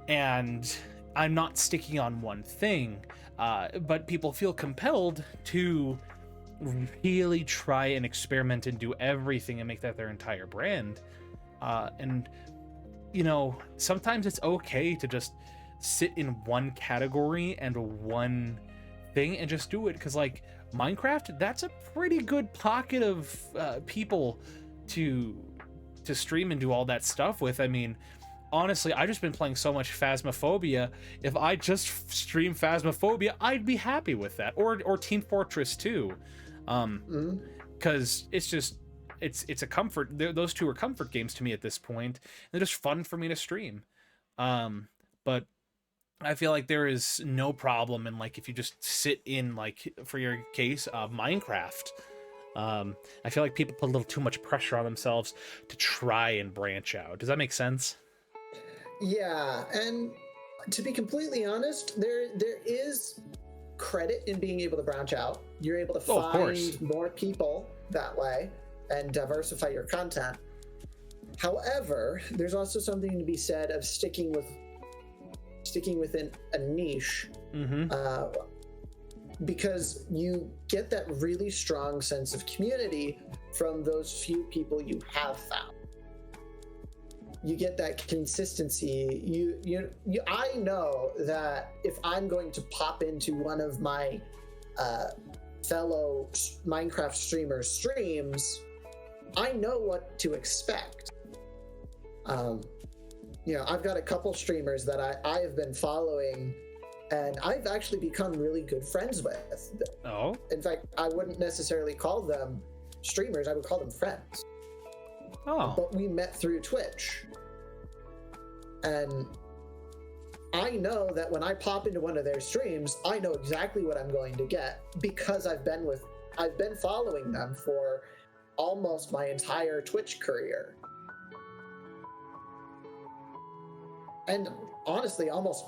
and I'm not sticking on one thing, but people feel compelled to really try and experiment and do everything and make that their entire brand. And, you know, sometimes it's okay to just sit in one category and one thing and just do it, because like Minecraft, that's a pretty good pocket of people to stream and do all that stuff with. I mean, honestly, I've just been playing so much Phasmophobia. If I just stream Phasmophobia, I'd be happy with that, or Team Fortress 2, because it's just it's a comfort. Those two are comfort games to me at this point. They're just fun for me to stream. But I feel like there is no problem in, like, if you just sit in, like, for your case, Minecraft. I feel like people put a little too much pressure on themselves to try and branch out. Does that make sense? Yeah, and to be completely honest, there is credit in being able to branch out. You're able to find more people that way and diversify your content. However, there's also something to be said of sticking within a niche, because you get that really strong sense of community from those few people you have found. You get that consistency. I know that if I'm going to pop into one of my fellow Minecraft streamers' streams, I know what to expect. You know, I've got a couple streamers that I have been following, and I've actually become really good friends with. Oh. In fact, I wouldn't necessarily call them streamers, I would call them friends. Oh. But we met through Twitch. And I know that when I pop into one of their streams, I know exactly what I'm going to get because I've been following them for almost my entire Twitch career. And honestly, almost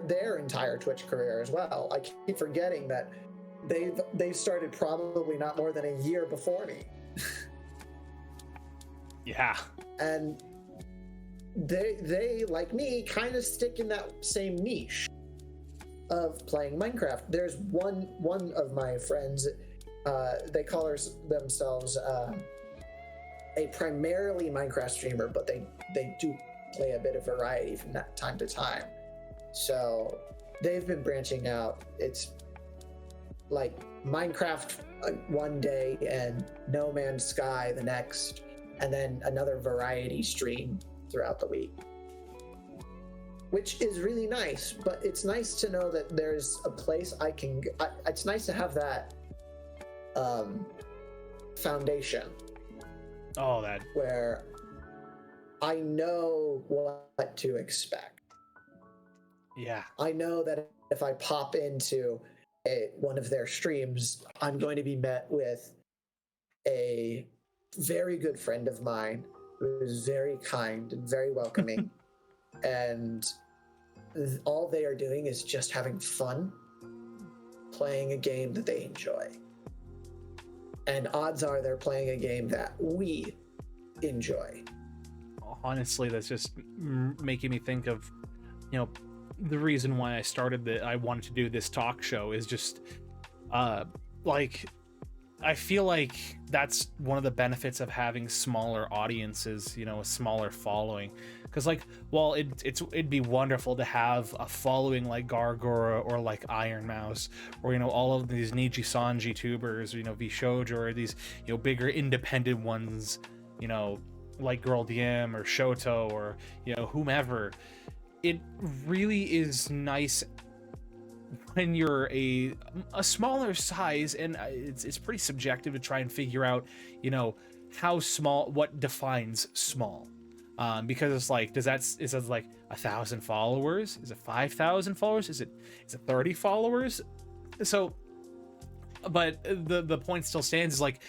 their entire Twitch career as well. I keep forgetting that they've started probably not more than a year before me. Yeah. And they like me kind of stick in that same niche of playing Minecraft. There's one of my friends, they call themselves a primarily Minecraft streamer, but they do play a bit of variety from that time to time. So they've been branching out. It's like Minecraft one day and No Man's Sky the next, and then another variety stream throughout the week, which is really nice. But it's nice to know that there's a place I can. It's nice to have that foundation. Oh, that. Where I know what to expect. Yeah. I know that if I pop into one of their streams, I'm going to be met with a very good friend of mine who is very kind and very welcoming. And all they are doing is just having fun playing a game that they enjoy. And odds are they're playing a game that we enjoy. Honestly, that's just making me think of, the reason why I started that I wanted to do this talk show is just like, I feel like that's one of the benefits of having smaller audiences, a smaller following. Because like, while it'd be wonderful to have a following like Gargora or like Iron Mouse or all of these Niji Sanji tubers, Vshoujo, or these bigger independent ones, like Girl DM or Shoto or whomever. It really is nice when you're a smaller size, and it's pretty subjective to try and figure out how small, what defines small, because it's like, is that like 1,000 followers? Is it 5,000 followers? Is it 30 followers? So, but the point still stands, is like,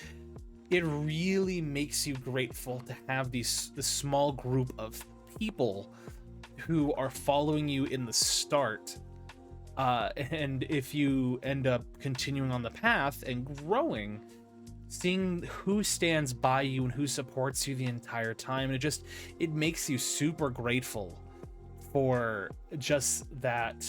it really makes you grateful to have this small group of people who are following you in the start, and if you end up continuing on the path and growing, seeing who stands by you and who supports you the entire time, and it makes you super grateful for just that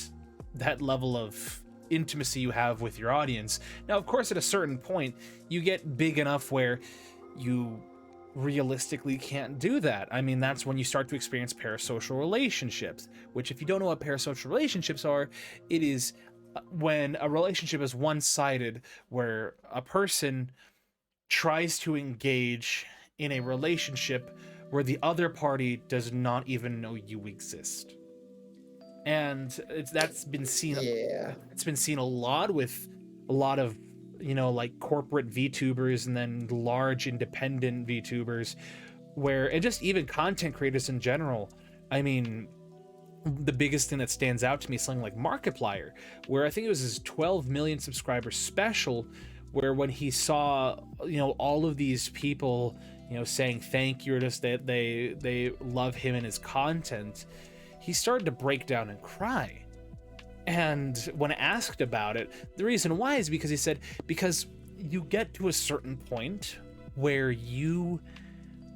level of intimacy you have with your audience. Now, of course, at a certain point, you get big enough where you realistically can't do that. I mean, that's when you start to experience parasocial relationships, which, if you don't know what parasocial relationships are, it is when a relationship is one-sided, where a person tries to engage in a relationship where the other party does not even know you exist. And that's been seen. Yeah. It's been seen a lot with a lot of like corporate VTubers, and then large independent VTubers, and just even content creators in general. I mean, the biggest thing that stands out to me is something like Markiplier, where I think it was his 12 million subscriber special, where when he saw all of these people saying thank you, or just that they love him and his content, he started to break down and cry. And when asked about it, the reason why is because he said, because you get to a certain point where you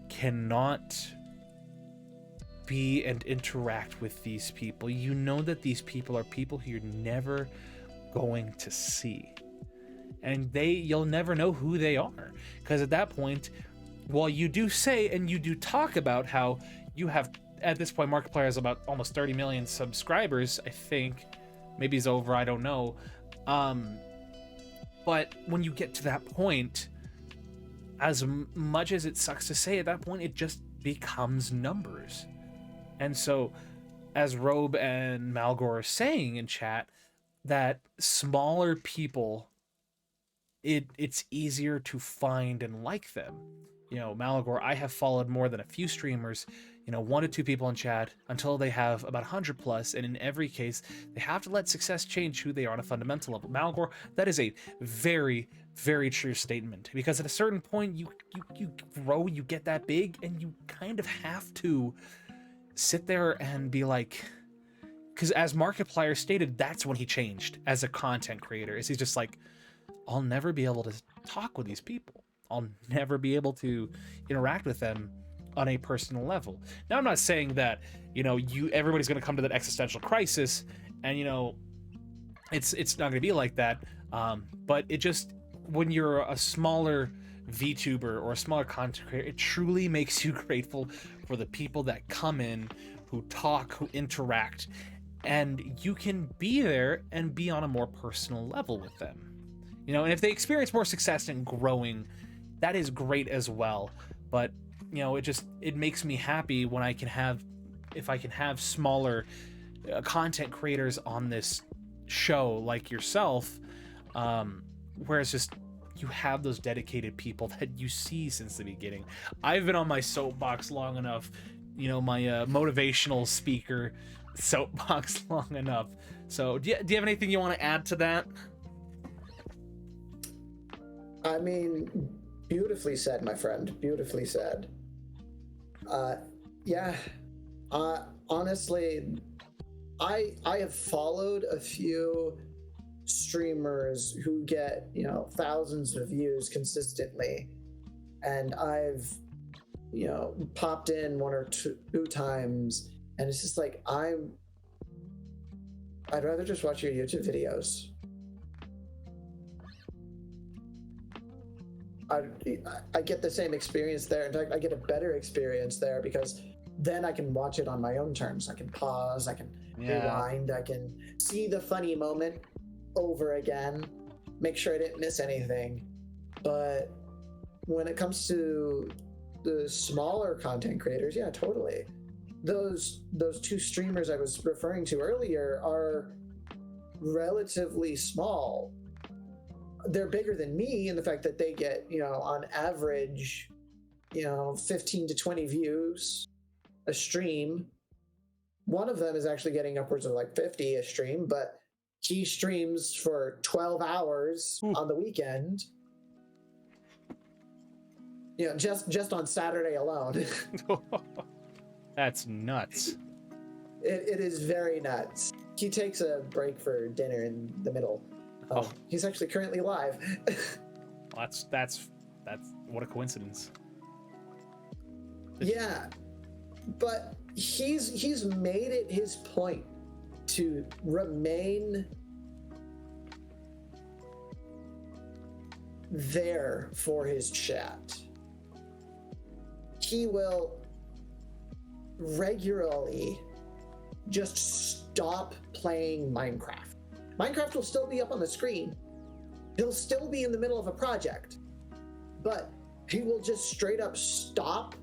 cannot be and interact with these people. You know that these people are people who you're never going to see, and you'll never know who they are, because at that point, while you do say and you do talk about how you have, at this point, Markiplier has about almost 30 million subscribers, I think. Maybe he's over, I don't know. But when you get to that point, as much as it sucks to say, at that point, it just becomes numbers. And so, as Robe and Malgor are saying in chat, that smaller people, it's easier to find and like them. Malgor, I have followed more than a few streamers, 1 to 2 people in chat, until they have about 100 plus, and in every case, they have to let success change who they are on a fundamental level. Malgor, that is a very, very true statement, because at a certain point, you grow, you get that big, and you kind of have to sit there and be like, because as Markiplier stated, that's when he changed as a content creator, is he's just like, I'll never be able to talk with these people. I'll never be able to interact with them on a personal level. Now, I'm not saying that, everybody's going to come to that existential crisis, and, it's not going to be like that. But it just, when you're a smaller VTuber or a smaller content creator, it truly makes you grateful for the people that come in, who talk, who interact, and you can be there and be on a more personal level with them. You know, and if they experience more success in growing, that is great as well. But, you know, it makes me happy when if I can have smaller content creators on this show like yourself, whereas just you have those dedicated people that you see since the beginning. I've been on my soapbox long enough, you know, my motivational speaker soapbox long enough. So do you have anything you want to add to that? I mean, beautifully said, my friend. Beautifully said. Yeah. Honestly, I have followed a few streamers who get, you know, thousands of views consistently, and I've, you know, popped in one or two times, and it's just like I'd rather just watch your YouTube videos. I get the same experience there. In fact, I get a better experience there because then I can watch it on my own terms. I can pause, I can rewind, I can see the funny moment over again, make sure I didn't miss anything. But when it comes to the smaller content creators, yeah, totally. Those two streamers I was referring to earlier are relatively small. They're bigger than me in the fact that they get, you know, on average, you know, 15 to 20 views a stream. One of them is actually getting upwards of like 50 a stream, but he streams for 12 hours on the weekend. You know, just on Saturday alone. That's nuts. It is very nuts. He takes a break for dinner in the middle. He's actually currently live. Well, that's what a coincidence. Yeah, but he's made it his point to remain there for his chat. He will regularly just stop playing Minecraft. Minecraft will still be up on the screen. He'll still be in the middle of a project, but he will just straight up stop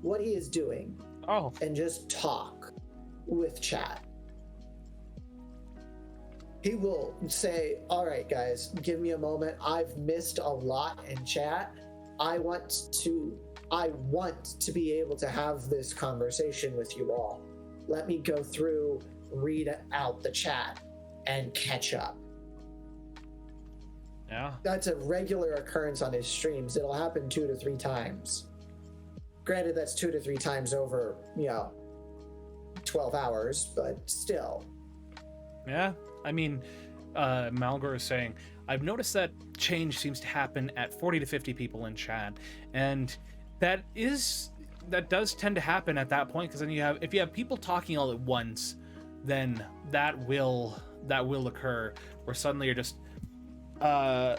what he is doing and just talk with chat. He will say, all right, guys, give me a moment. I've missed a lot in chat. I want to be able to have this conversation with you all. Let me go through, read out the chat, and catch up. Yeah. That's a regular occurrence on his streams. It'll happen 2 to 3 times. Granted, that's 2 to 3 times over, you know, 12 hours, but still. Yeah. I mean, Malgor is saying, I've noticed that change seems to happen at 40 to 50 people in chat. And that does tend to happen at that point, because then if you have people talking all at once, then that will occur, where suddenly you just kind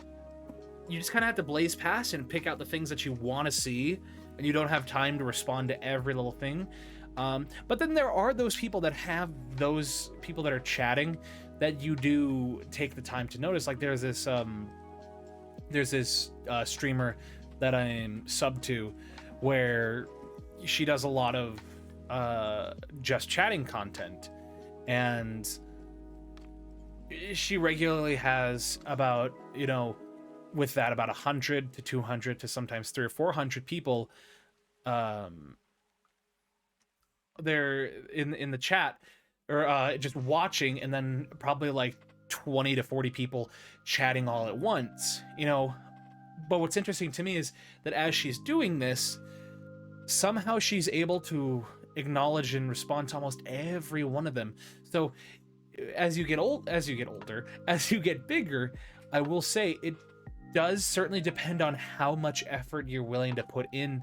of have to blaze past and pick out the things that you want to see, and you don't have time to respond to every little thing. But then there are those people that are chatting that you do take the time to notice. Like there's this streamer that I'm sub to, where she does a lot of just chatting content, and she regularly has about, you know, with that about 100 to 200 to sometimes 300 or 400 people they're in the chat, or just watching, and then probably like 20 to 40 people chatting all at once, you know. But what's interesting to me is that as she's doing this, somehow she's able to acknowledge and respond to almost every one of them. So as you get older, as you get bigger, I will say it does certainly depend on how much effort you're willing to put in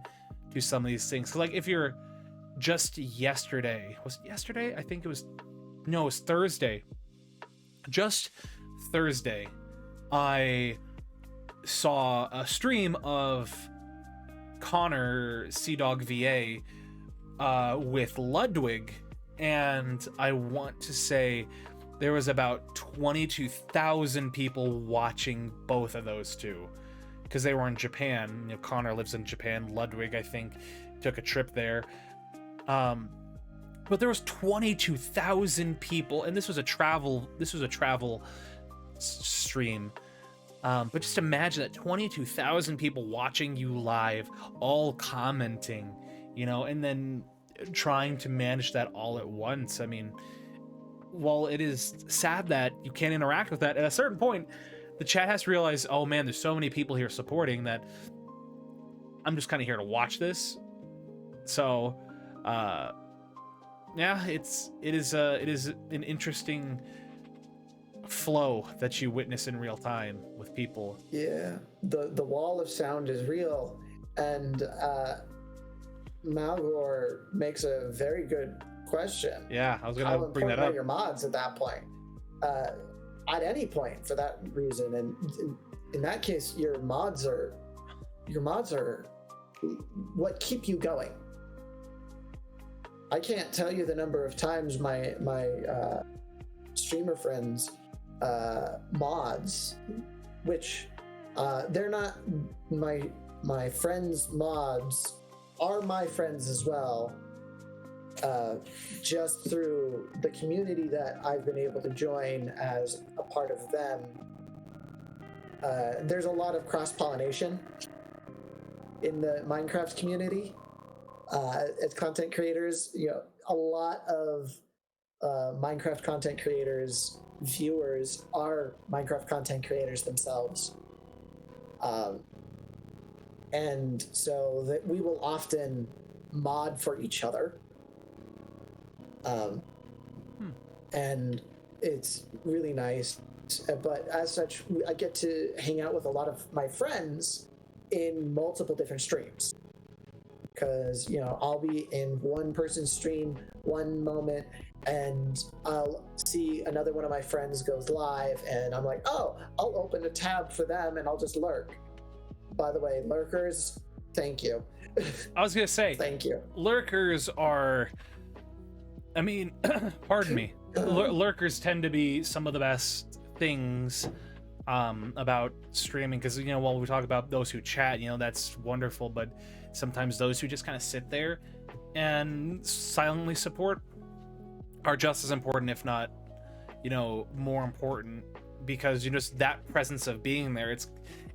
to some of these things. 'Cause like if you're just yesterday, I think it was Thursday. Just Thursday, I saw a stream of Connor CDog VA with Ludwig and I want to say there was about 22,000 people watching both of those two, because they were in Japan. You know, Connor lives in Japan. Ludwig, I think, took a trip there. But there was 22,000 people, and this was a travel stream. But just imagine that 22,000 people watching you live, all commenting, you know, and then trying to manage that all at once. I mean, while it is sad that you can't interact with that, at a certain point, the chat has to realize, oh man, there's so many people here supporting that I'm just kind of here to watch this. So, yeah, it is an interesting flow that you witness in real time with people. Yeah, the wall of sound is real, and Malgor makes a very good question. Yeah, I was gonna bring that up. Your mods at that point, at any point for that reason, and in that case, your mods are what keep you going. I can't tell you the number of times my streamer friends mods, which they're not my friends' mods are my friends as well, just through the community that I've been able to join as a part of them. There's a lot of cross-pollination in the Minecraft community. As content creators, you know, a lot of Minecraft content creators, viewers are Minecraft content creators themselves. And so that we will often mod for each other. And it's really nice. But as such, I get to hang out with a lot of my friends in multiple different streams. Because, you know, I'll be in one person's stream one moment, and I'll see another one of my friends goes live, and I'm like, oh, I'll open a tab for them and I'll just lurk. By the way, lurkers, thank you. I was gonna say, thank you. Lurkers are, I mean, pardon me, lurkers tend to be some of the best things about streaming, because, you know, while we talk about those who chat, you know, that's wonderful, but sometimes those who just kind of sit there and silently support are just as important, if not, you know, more important, because you just, that presence of being there,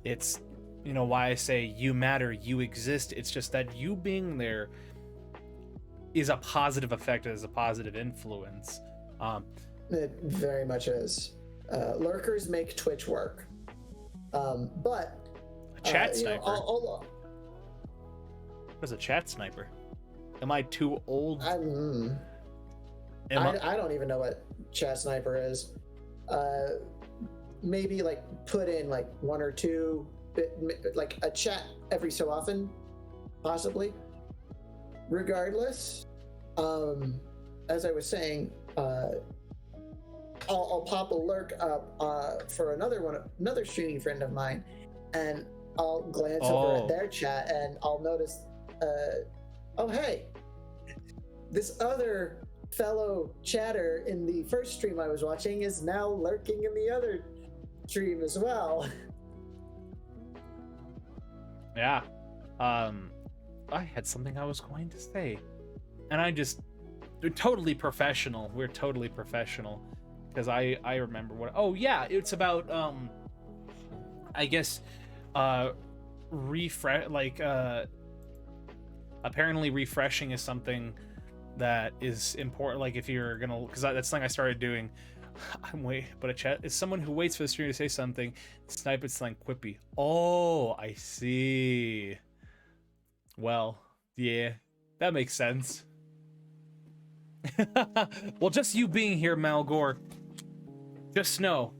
it's you know, why I say you matter, you exist. It's just that you being there is a positive effect, is a positive influence. It very much is. Lurkers make Twitch work. But a chat sniper. What is a chat sniper? Am I too old? I don't even know what chat sniper is. Maybe like put in like one or two, like a chat every so often, possibly. Regardless, as I was saying, I'll pop a lurk up for another streaming friend of mine, and I'll glance over at their chat, and I'll notice, oh hey, this other fellow chatter in the first stream I was watching is now lurking in the other stream as well. Yeah. I had something I was going to say, and they're totally professional. We're totally professional, because I remember what. Oh yeah, it's about I guess refresh, like apparently refreshing is something that is important. Like if you're gonna, because that's something I started doing. But a chat is someone who waits for the streamer to say something. Snipe it's like quippy. Oh, I see. Well, yeah, that makes sense. Well, just you being here, Malgor, just know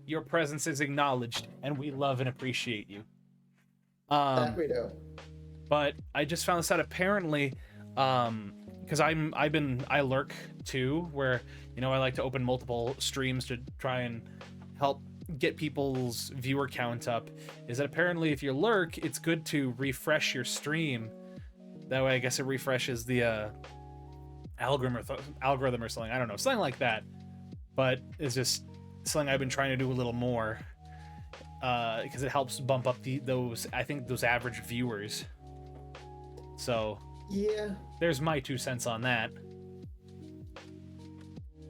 your presence is acknowledged, and we love and appreciate you. That we do. But I just found this out apparently, because I lurk too, where, you know, I like to open multiple streams to try and help get people's viewer count up, is that apparently if you lurk, it's good to refresh your stream. That way I guess it refreshes the algorithm or something. I don't know, something like that. But it's just something I've been trying to do a little more, because it helps bump up those average viewers. So Yeah. there's my 2 cents on that.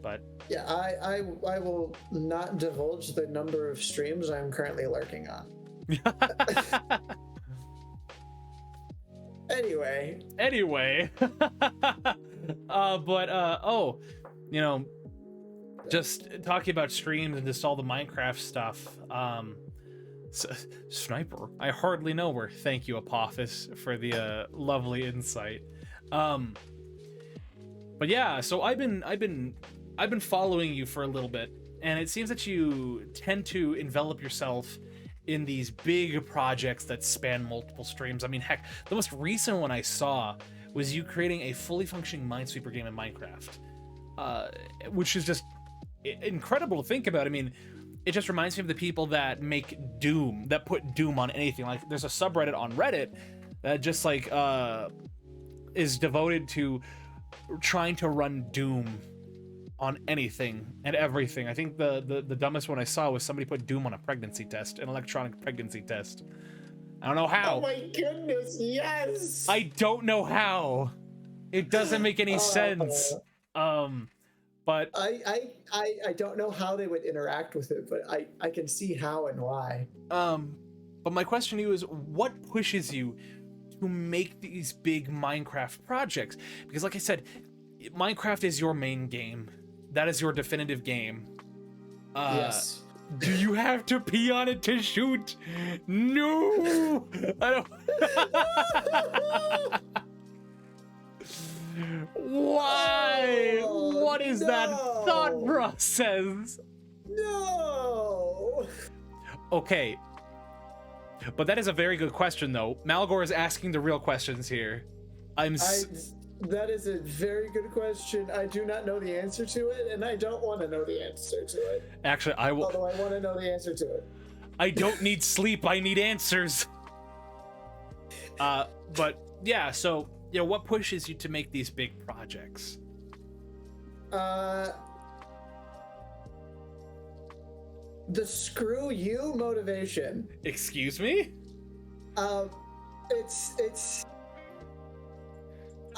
But Yeah, I will not divulge the number of streams I'm currently lurking on. Anyway. Oh, you know, just talking about streams and just all the Minecraft stuff. Sniper, I hardly know her. Thank you, Apophis, for the lovely insight. But yeah, so I've been following you for a little bit, and it seems that you tend to envelop yourself in these big projects that span multiple streams. I mean, heck, the most recent one I saw was you creating a fully functioning Minesweeper game in Minecraft, which is just incredible to think about. I mean, it just reminds me of the people that make Doom, that put Doom on anything. Like, there's a subreddit on Reddit that just like is devoted to trying to run Doom on anything and everything. I think the dumbest one I saw was somebody put Doom on a pregnancy test, an electronic pregnancy test. I don't know how. Oh my goodness, yes! I don't know how. It doesn't make any sense. But I don't know how they would interact with it, but I can see how and why. But my question to you is, what pushes you to make these big Minecraft projects? Because like I said, Minecraft is your main game. That is your definitive game. Yes. Do you have to pee on it to shoot? No! I don't... Why? Oh, what is that thought process? No! Okay. But that is a very good question, though. Malgor is asking the real questions here. That is a very good question. I do not know the answer to it, and I don't want to know the answer to it. Actually, I will. Although I want to know the answer to it. I don't need sleep. I need answers. But yeah, so, you know, what pushes you to make these big projects? The screw you motivation. Excuse me? It's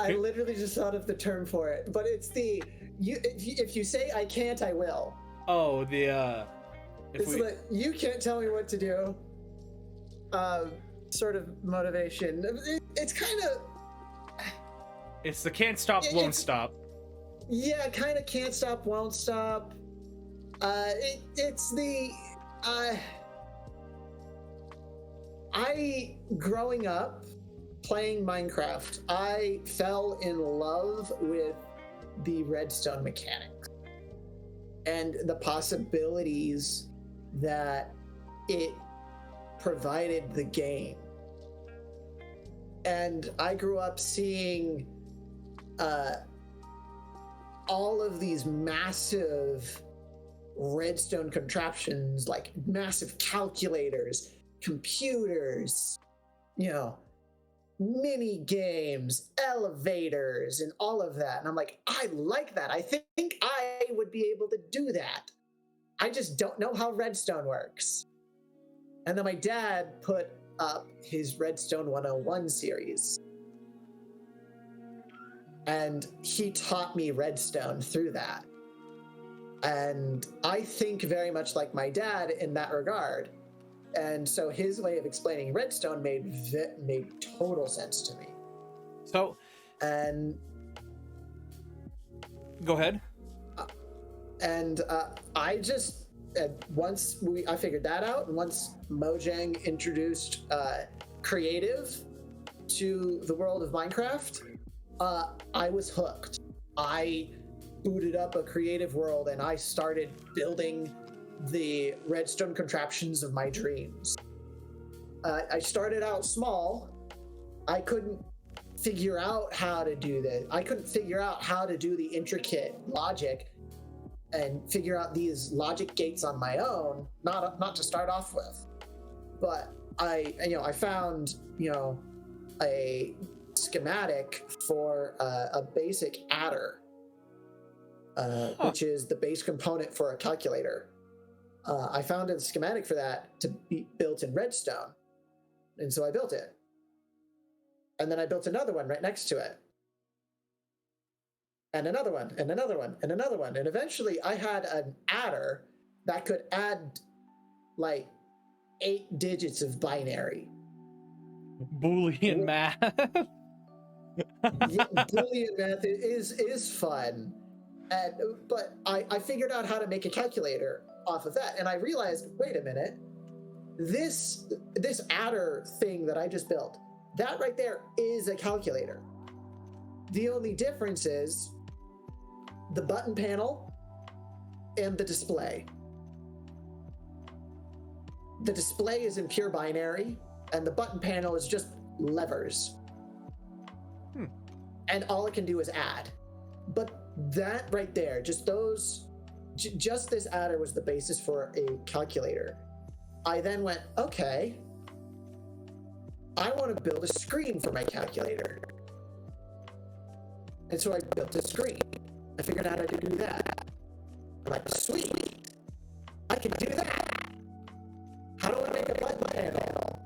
I literally just thought of the term for it, but it's the if you say I can't, I will. Oh, you can't tell me what to do. Sort of motivation. It's kind of. It's the can't stop, won't stop. Yeah, kind of can't stop, won't stop. It's the. I growing up playing Minecraft, I fell in love with the redstone mechanics and the possibilities that it provided the game. And I grew up seeing all of these massive redstone contraptions, like massive calculators, computers, you know, mini games, elevators, and all of that. And I'm like, I like that. I think I would be able to do that. I just don't know how redstone works. And then my dad put up his Redstone 101 series. And he taught me redstone through that. And I think very much like my dad in that regard. And so his way of explaining redstone made total sense to me. So, and go ahead. I just once I figured that out, and once Mojang introduced creative to the world of Minecraft, I was hooked. I booted up a creative world and I started building the redstone contraptions of my dreams. I started out small. I couldn't figure out how to do this. I couldn't figure out how to do the intricate logic and figure out these logic gates on my own, not to start off with. But I found, a schematic for a basic adder, which is the base component for a calculator. I found a schematic for that to be built in Redstone, and so I built it. And then I built another one right next to it. And another one, and another one, and another one. And eventually I had an adder that could add like 8 digits of binary. Boolean math. Yeah, Boolean math is fun. But I figured out how to make a calculator off of that. And I realized, wait a minute, this adder thing that I just built, that right there is a calculator. The only difference is the button panel and the display. The display is in pure binary, and the button panel is just levers. And all it can do is add. But that right there, just this adder was the basis for a calculator. I then went, okay, I want to build a screen for my calculator. And so I built a screen. I figured out how to do that. I'm like, sweet, I can do that. How do I make a button panel?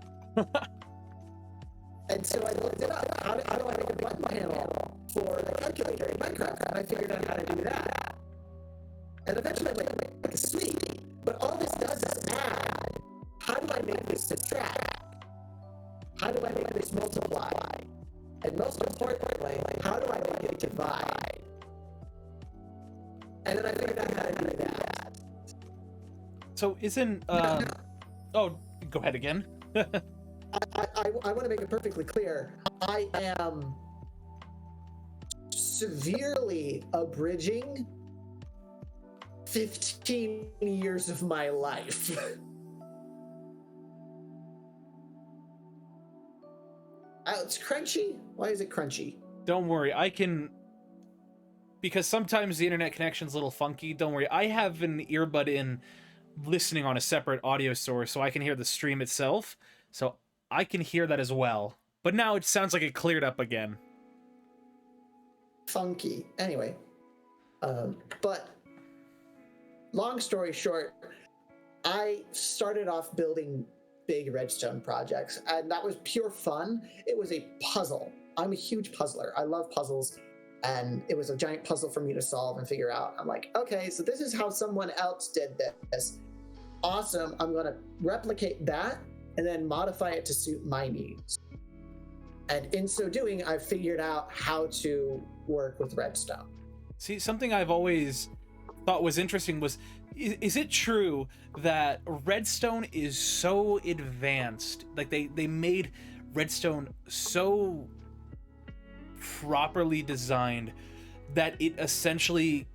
And so I looked it up. How do I make a button panel for the calculator in Minecraft? And I figured out how to do that. And eventually I'm like, sweet, but all this does is add. How do I make this subtract? How do I make this multiply? And most importantly, how do I make it divide? And then I figured out how to do that. So isn't oh, go ahead again. I want to make it perfectly clear. I am severely abridging 15 years of my life. Oh, it's crunchy? Why is it crunchy? Don't worry, I can, because sometimes the internet connection's a little funky. Don't worry, I have an earbud in listening on a separate audio source so I can hear the stream itself. So I can hear that as well. But now it sounds like it cleared up again. Funky. Anyway. But long story short, I started off building big redstone projects, and that was pure fun. It was a puzzle. I'm a huge puzzler. I love puzzles, and it was a giant puzzle for me to solve and figure out. I'm like, okay, so this is how someone else did this. Awesome. I'm going to replicate that and then modify it to suit my needs. And in so doing, I've figured out how to work with redstone. See, something I've always thought was interesting was, is it true that redstone is so advanced? Like they made redstone so properly designed that it essentially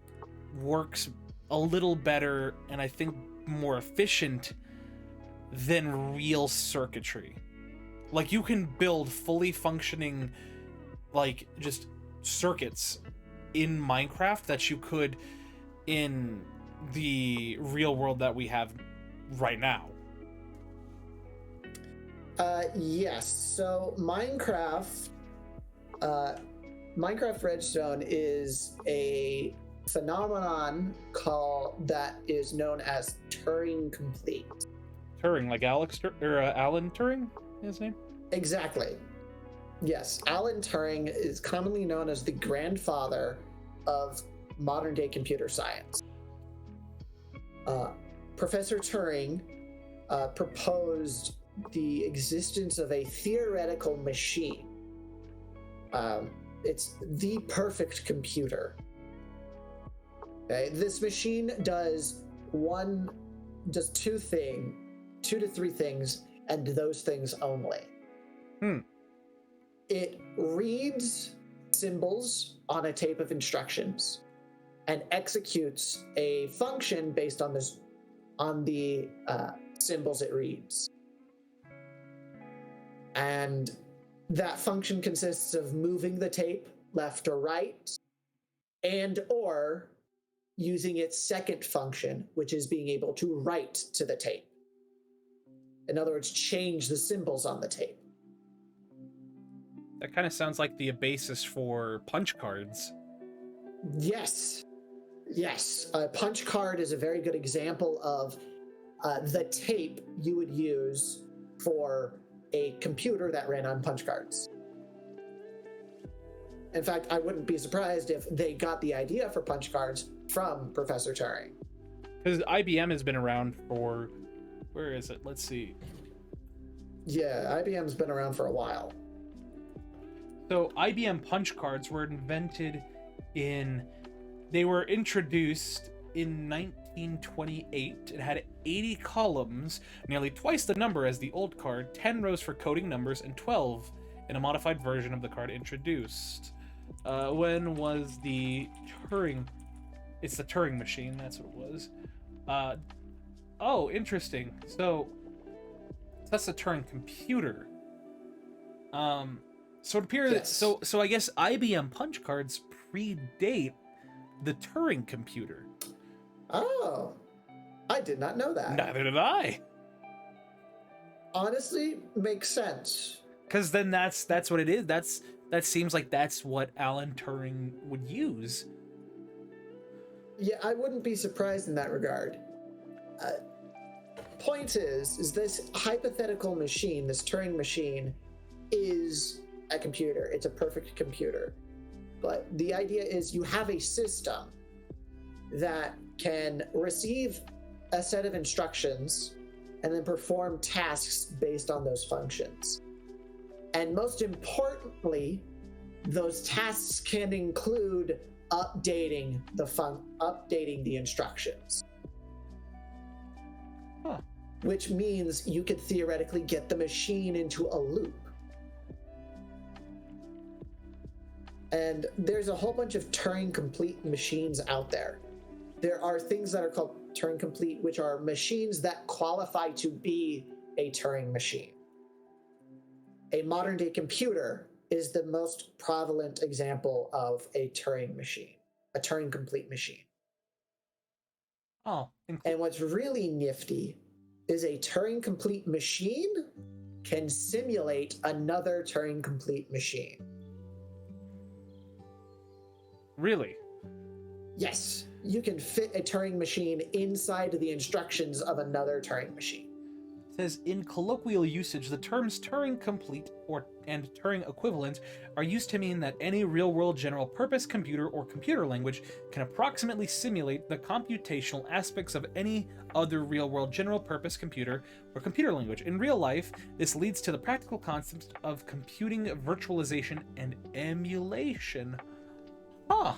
works a little better and I think more efficient than real circuitry. Like you can build fully functioning like just circuits in Minecraft that you could in the real world that we have right now. Yes. So Minecraft Redstone is a phenomenon that is known as Turing complete. Turing, like Alan Turing, his name? Exactly. Yes, Alan Turing is commonly known as the grandfather of modern day computer science. Professor Turing proposed the existence of a theoretical machine. It's the perfect computer. Okay? This machine does two to three things, and those things only. It reads symbols on a tape of instructions and executes a function based on the symbols it reads. And that function consists of moving the tape left or right, and or using its second function, which is being able to write to the tape. In other words, change the symbols on the tape. That kind of sounds like the basis for punch cards. Yes. Yes. A punch card is a very good example of the tape you would use for a computer that ran on punch cards. In fact, I wouldn't be surprised if they got the idea for punch cards from Professor Turing. Because IBM has been around for, where is it? Let's see. Yeah, IBM's been around for a while. So IBM punch cards were they were introduced in 1928. It had 80 columns, nearly twice the number as the old card, 10 rows for coding numbers, and 12 in a modified version of the card introduced. When was the Turing? It's the Turing machine, that's what it was. Oh, interesting. So that's the Turing computer. So it appears Yes. so I guess IBM punch cards predate the Turing computer. Oh, I did not know that. Neither did I. Honestly, makes sense. Because then that's what it is. That seems like that's what Alan Turing would use. Yeah, I wouldn't be surprised in that regard. Point is this hypothetical machine, this Turing machine, is a computer. It's a perfect computer. But the idea is you have a system that can receive a set of instructions and then perform tasks based on those functions. And most importantly, those tasks can include updating the instructions. Huh. Which means you could theoretically get the machine into a loop. And there's a whole bunch of Turing complete machines out there. There are things that are called Turing complete, which are machines that qualify to be a Turing machine. A modern day computer is the most prevalent example of a Turing machine, a Turing complete machine. Oh. And what's really nifty is a Turing complete machine can simulate another Turing complete machine. Really? Yes, you can fit a Turing machine inside the instructions of another Turing machine. It says, in colloquial usage, the terms Turing complete and Turing equivalent are used to mean that any real-world general-purpose computer or computer language can approximately simulate the computational aspects of any other real-world general-purpose computer or computer language. In real life, this leads to the practical concept of computing virtualization and emulation. Huh.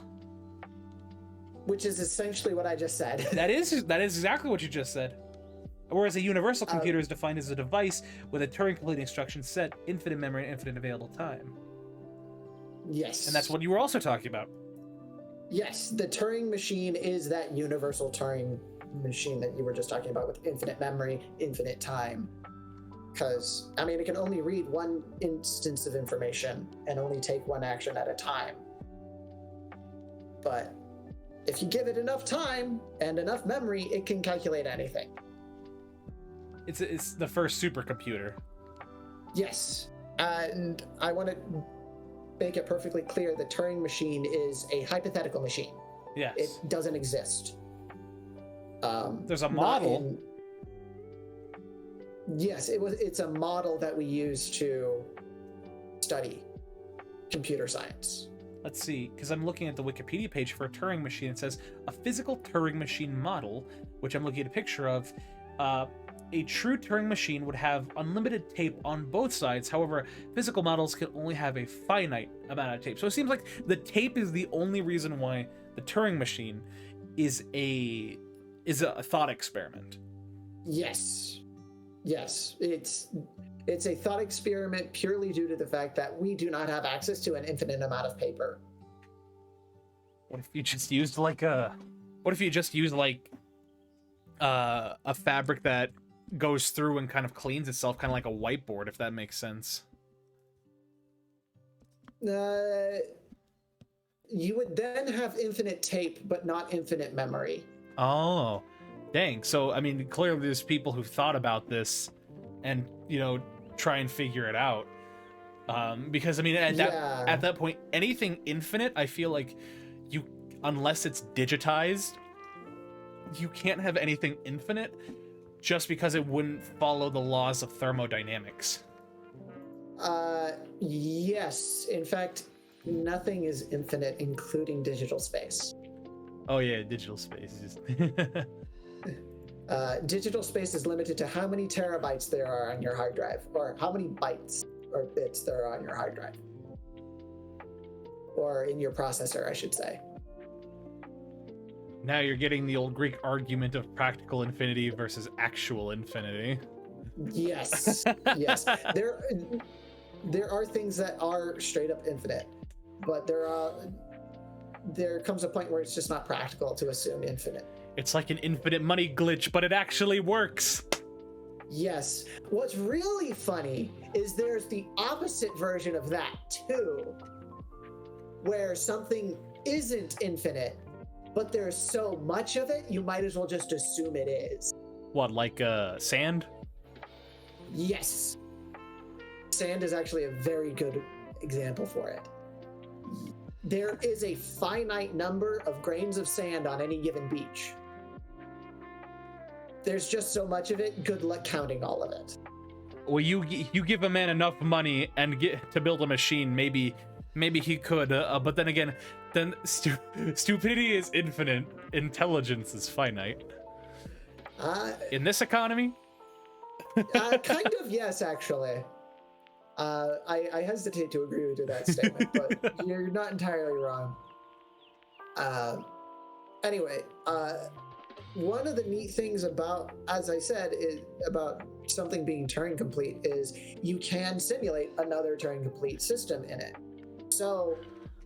Which is essentially what I just said. That is exactly what you just said. Whereas a universal computer is defined as a device with a Turing-complete instruction set, infinite memory, and infinite available time. Yes. And that's what you were also talking about. Yes, the Turing machine is that universal Turing machine that you were just talking about with infinite memory, infinite time. Because, I mean, it can only read one instance of information and only take one action at a time. But if you give it enough time and enough memory, it can calculate anything. It's the first supercomputer. Yes, and I want to make it perfectly clear the Turing machine is a hypothetical machine. Yes. It doesn't exist. There's a model. Yes, it's a model that we use to study computer science. Let's see, because I'm looking at the Wikipedia page for a Turing machine. It says, a physical Turing machine model, which I'm looking at a picture of. A true Turing machine would have unlimited tape on both sides. However, physical models can only have a finite amount of tape. So it seems like the tape is the only reason why the Turing machine is a thought experiment. Yes. Yes. It's a thought experiment purely due to the fact that we do not have access to an infinite amount of paper. What if you just used a fabric that goes through and kind of cleans itself, kind of like a whiteboard, if that makes sense? You would then have infinite tape, but not infinite memory. Oh, dang. So, I mean, clearly there's people who've thought about this and, try and figure it out. Because I mean, at Yeah. that point, anything infinite, I feel like you, unless it's digitized, you can't have anything infinite, just because it wouldn't follow the laws of thermodynamics. Yes. In fact, nothing is infinite, including digital space. Oh yeah, digital space. Digital space is limited to how many terabytes there are on your hard drive, or how many bytes or bits there are on your hard drive, or in your processor, I should say. Now you're getting the old Greek argument of practical infinity versus actual infinity. Yes, yes. There are things that are straight up infinite, but there comes a point where it's just not practical to assume infinite. It's like an infinite money glitch, but it actually works. Yes. What's really funny is there's the opposite version of that too, where something isn't infinite, but there's so much of it, you might as well just assume it is. What, like sand? Yes. Sand is actually a very good example for it. There is a finite number of grains of sand on any given beach. There's just so much of it, good luck counting all of it. Well, you give a man enough money and get to build a machine, maybe he could, but then again, then stupidity is infinite, intelligence is finite. In this economy? Kind of, yes, actually. I hesitate to agree with that statement, but you're not entirely wrong. Anyway, one of the neat things about, as I said, is about something being Turing complete is you can simulate another Turing complete system in it. So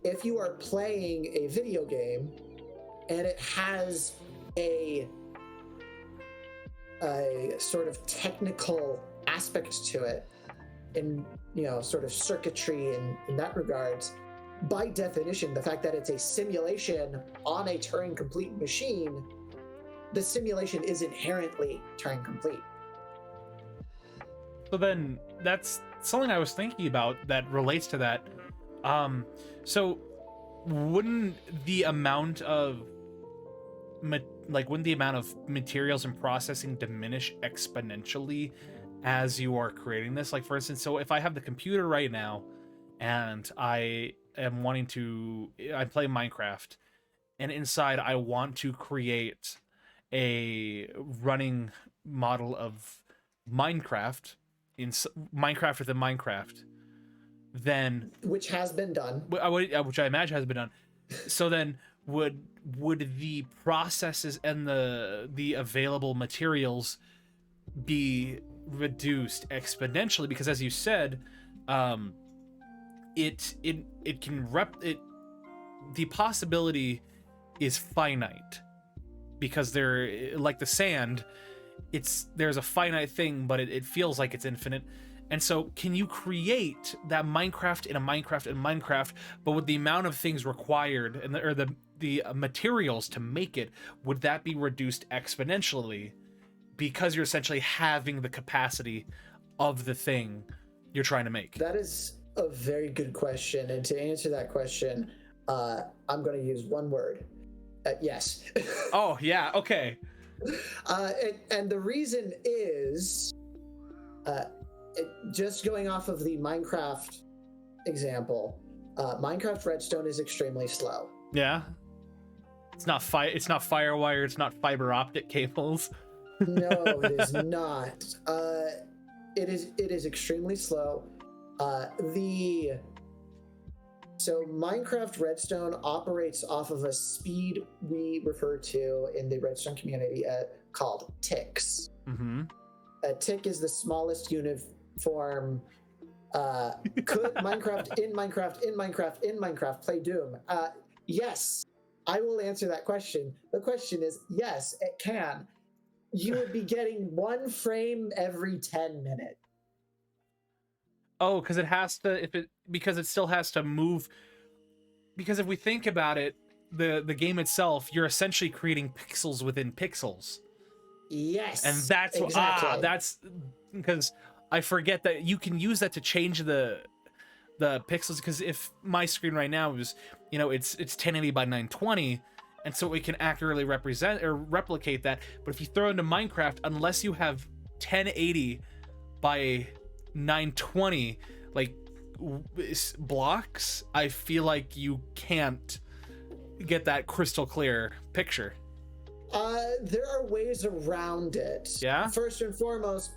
if you are playing a video game and it has a sort of technical aspect to it, in sort of circuitry in that regards, by definition, the fact that it's a simulation on a Turing complete machine, the simulation is inherently Turing complete. So then that's something I was thinking about that relates to that. So wouldn't the amount of materials and processing diminish exponentially as you are creating this? Like, for instance, so if I have the computer right now and I'm playing Minecraft, and inside I want to create a running model of Minecraft within Minecraft, then which has been done, which I imagine has been done. So then would the processes and the available materials be reduced exponentially? Because as you said, the possibility is finite, because they're like the sand, there's a finite thing, but it feels like it's infinite. And so can you create that Minecraft in a Minecraft in Minecraft, but with the amount of things required and the materials to make it, would that be reduced exponentially because you're essentially having the capacity of the thing you're trying to make? That is a very good question, and to answer that question, I'm going to use one word. Yes. Oh yeah, okay. And the reason is, just going off of the Minecraft example, Minecraft Redstone is extremely slow. Yeah. It's not FireWire, it's not fiber optic cables. No, it is not. It is extremely slow. So Minecraft Redstone operates off of a speed we refer to in the Redstone community called ticks. Mm-hmm. A tick is the smallest uniform. Could Minecraft in Minecraft play Doom? Yes, I will answer that question. The question is yes, it can. You would be getting one frame every 10 minutes. Oh, because because it still has to move. Because if we think about it, the game itself, you're essentially creating pixels within pixels. Yes, and that's exactly. That's because I forget that you can use that to change the the pixels, because if my screen right now is, you know, it's 1080 by 920, and so we can accurately represent or replicate that. But if you throw into Minecraft, unless you have 1080 by 920 like blocks, I feel like you can't get that crystal clear picture. There are ways around it. Yeah. First and foremost,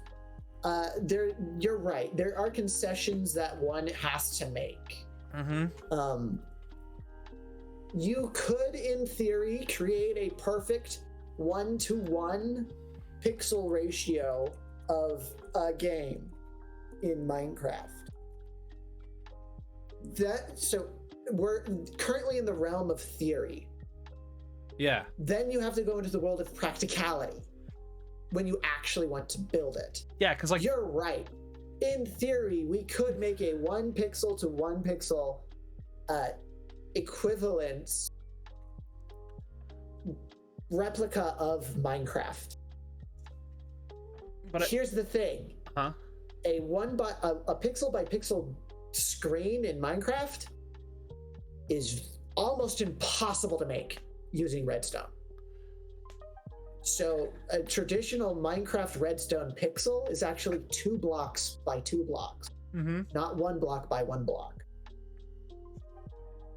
you're right. There are concessions that one has to make. You could, in theory, create a perfect 1-to-1 pixel ratio of a game in Minecraft. So we're currently in the realm of theory. Yeah. Then you have to go into the world of practicality when you actually want to build it. Yeah, because like you're right. In theory, we could make a 1 pixel to 1 pixel equivalence replica of Minecraft. But here's the thing. A pixel by pixel screen in Minecraft is almost impossible to make using redstone. So a traditional Minecraft redstone pixel is actually 2 blocks by 2 blocks, not 1 block by 1 block.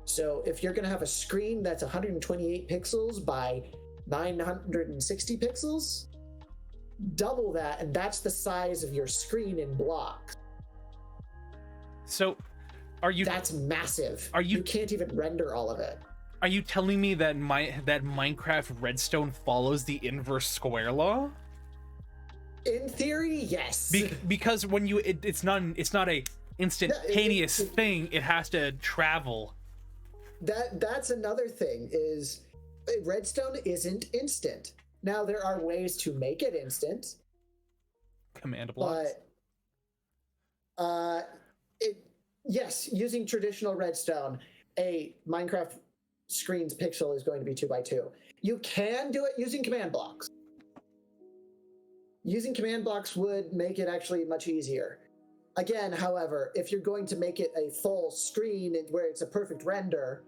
So if you're going to have a screen that's 128 pixels by 960 pixels, double that, and that's the size of your screen in blocks. So that's massive. You can't even render all of it. Are you telling me that Minecraft redstone follows the inverse square law? In theory, yes. Because when it's not a instantaneous thing, it has to travel. That's another thing, is redstone isn't instant. Now there are ways to make it instant. Command blocks. But yes, using traditional redstone, a Minecraft screen's pixel is going to be 2 by 2. You can do it using command blocks. Using command blocks would make it actually much easier. Again, however, if you're going to make it a full screen where it's a perfect render,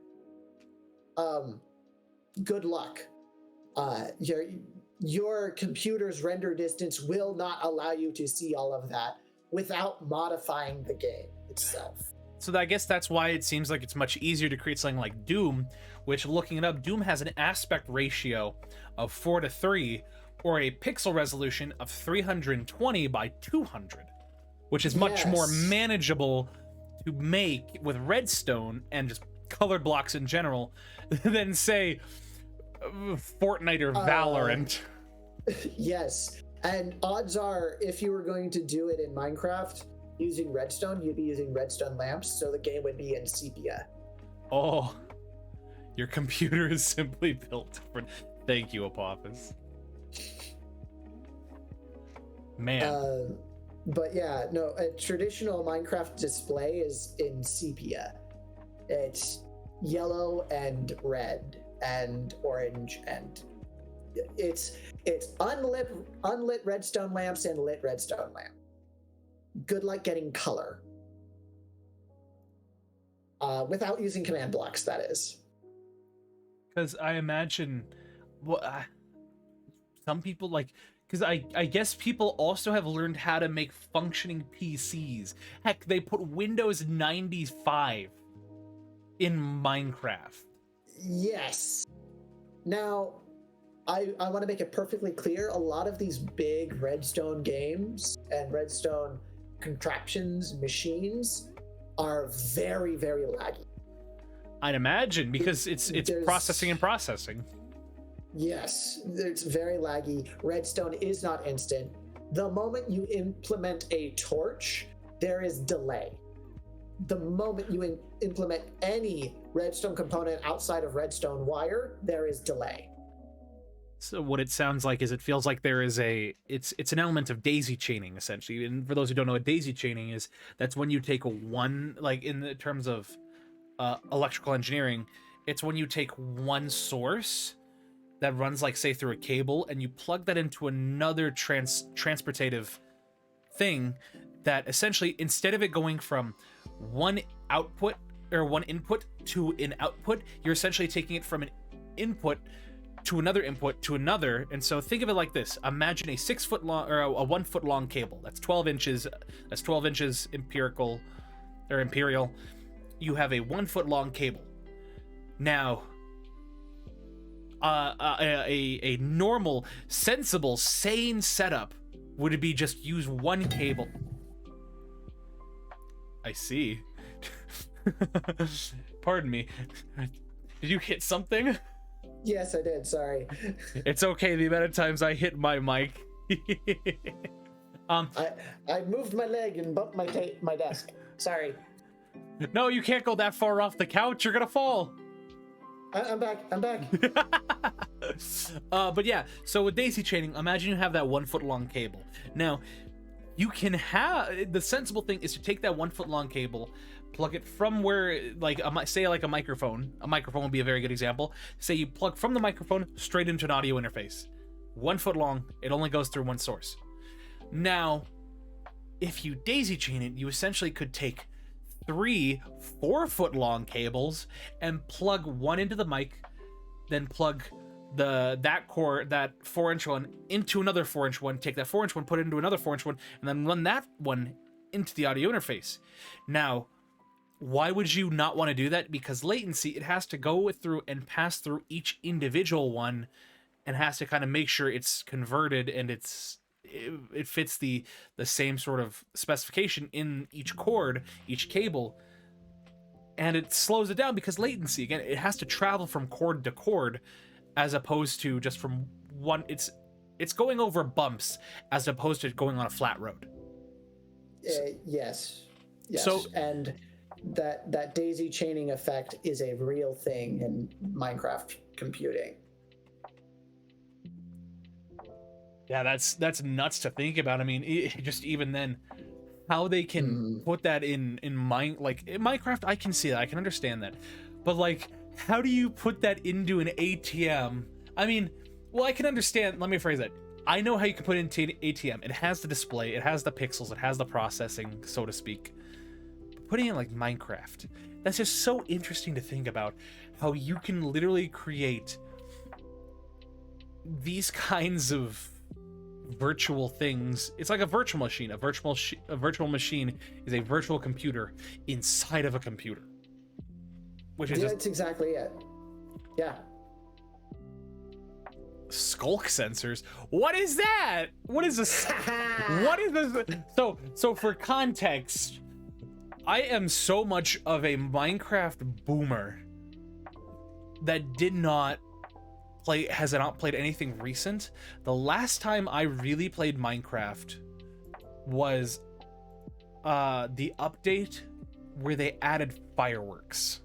good luck. Your computer's render distance will not allow you to see all of that without modifying the game itself. So I guess that's why it seems like it's much easier to create something like Doom, which, looking it up, Doom has an aspect ratio of 4:3, or a pixel resolution of 320 by 200, which is much more manageable to make with redstone and just colored blocks in general than, say, Fortnite or Valorant. Yes, and odds are, if you were going to do it in Minecraft using redstone, you'd be using redstone lamps, so the game would be in sepia. Oh, your computer is simply built for... Thank you, Apophis. Man. But yeah, no, a traditional Minecraft display is in sepia. It's yellow and red and orange, and it's unlit redstone lamps and lit redstone lamp. Good luck getting color. Without using command blocks, that is. Because I imagine, some people because I guess people also have learned how to make functioning PCs. Heck, they put Windows 95 in Minecraft. Yes. Now, I want to make it perfectly clear, a lot of these big redstone games and redstone contraptions, machines, are very, very laggy. I'd imagine, because it's processing. Yes, it's very laggy. Redstone is not instant. The moment you implement a torch, there is delay. The moment you implement any redstone component outside of redstone wire, there is delay. So what it sounds like is it feels like there is it's an element of daisy chaining, essentially. And for those who don't know what daisy chaining is, that's when you take one, like in the terms of electrical engineering, it's when you take one source that runs, like, say, through a cable, and you plug that into another transportative thing that essentially, instead of it going from one output or one input to an output, you're essentially taking it from an input to another. And so think of it like this: imagine a 6 foot long or a 1 foot long cable. That's 12 inches. That's 12 inches imperial. You have a 1 foot long cable. Now, a normal, sensible, sane setup would be just use one cable. I see. Pardon me. Did you hit something? Yes, I did. Sorry. It's okay. The amount of times I hit my mic. I moved my leg and bumped my desk. Sorry. No, you can't go that far off the couch. You're gonna fall. I'm back. But yeah, so with daisy chaining, imagine you have that 1 foot long cable. Now, you can have the sensible thing is to take that 1 foot long cable, plug it from where, like, say like a microphone. A microphone would be a very good example. Say you plug from the microphone straight into an audio interface. 1 foot long, it only goes through one source. Now, if you daisy chain it, you essentially could take 3 4 foot long cables and plug one into the mic, then plug that 4-inch one into another 4-inch one, take that 4-inch one, put it into another 4-inch one, and then run that one into the audio interface. Now, why would you not want to do that? Because latency, it has to go through and pass through each individual one and has to kind of make sure it's converted and it fits the same sort of specification in each cord, each cable, and it slows it down because latency, again, it has to travel from cord to cord as opposed to just from one. It's going over bumps as opposed to going on a flat road. Yes. So, and that daisy chaining effect is a real thing in Minecraft computing. yeah, that's nuts to think about. I mean, just even then, how they can put that in Minecraft, I can see that, I can understand that, but like, how do you put that into an ATM? I mean, well, I can understand. Let me phrase that. I know how you can put it into an ATM. It has the display, it has the pixels, it has the processing, so to speak. But putting it like Minecraft, that's just so interesting to think about. How you can literally create these kinds of virtual things. It's like a virtual machine. A virtual machine is a virtual computer inside of a computer. Which is that's exactly it. Yeah. Skulk sensors. What is that? What is this? What is this? So for context, I am so much of a Minecraft boomer that has not played anything recent. The last time I really played Minecraft was the update where they added fireworks.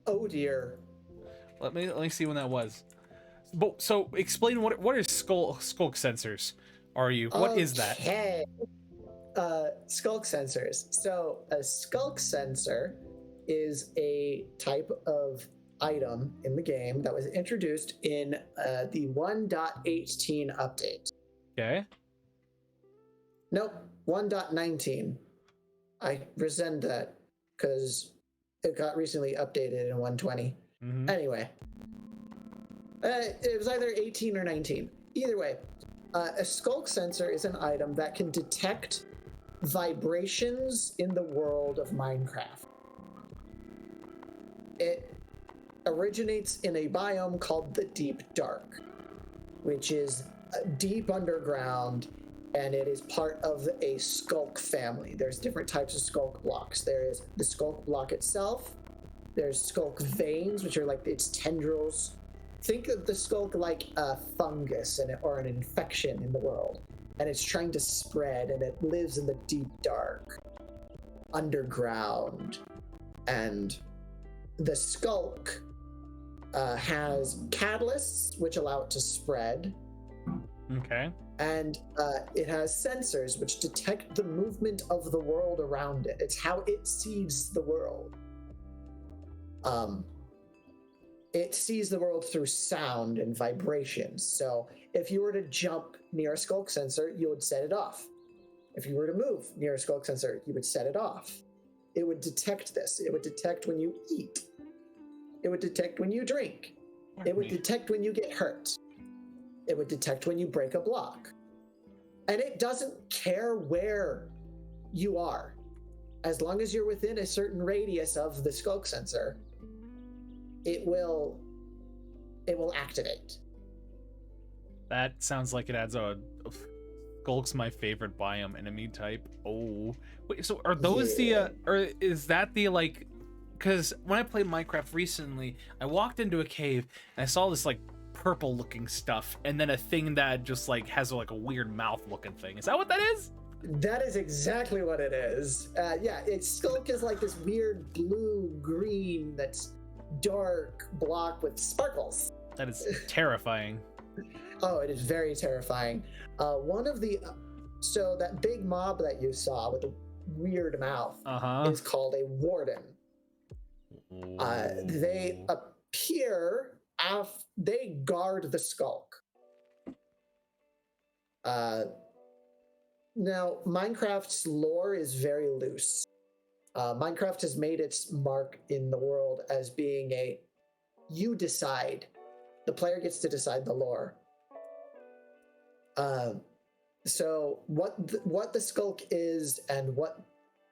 Oh dear. Let me see when that was. But so explain what are skulk sensors? What is that? Okay. Skulk sensors. So a skulk sensor is a type of item in the game that was introduced in the 1.18 update. Okay. Nope, 1.19. I rescind that because it got recently updated in 120. Anyway, it was either 18 or 19. Either way, a skulk sensor is an item that can detect vibrations in the world of Minecraft. It originates in a biome called the Deep Dark, which is deep underground, and it is part of a skulk family. There's different types of skulk blocks. There is the skulk block itself. There's skulk veins, which are like its tendrils. Think of the skulk like a fungus or an infection in the world, and it's trying to spread, and it lives in the deep dark, underground. And the skulk has catalysts, which allow it to spread. Okay. And it has sensors, which detect the movement of the world around it. It's how it sees the world. It sees the world through sound and vibrations. So if you were to jump near a skulk sensor, you would set it off. If you were to move near a skulk sensor, you would set it off. it would detect this. It would detect when you eat. It would detect when you drink. It would detect when you get hurt. It would detect when you break a block. And it doesn't care where you are. As long as you're within a certain radius of the skulk sensor, it will activate. That sounds like it adds a Skulk's my favorite biome enemy type. Oh, wait, so are those the or is that the like? Because when I played Minecraft recently, I walked into a cave and I saw this like purple looking stuff, and then a thing that just like has like a weird mouth looking thing. Is that what that is? That is exactly what it is. Yeah, its skulk is like this weird blue-green that's dark block with sparkles. That is terrifying. Oh, it is very terrifying. So that big mob that you saw with the weird mouth is called a warden. They appear, they guard the skulk. Now, Minecraft's lore is very loose. Minecraft has made its mark in the world as being you decide. The player gets to decide the lore. So what the skulk is and what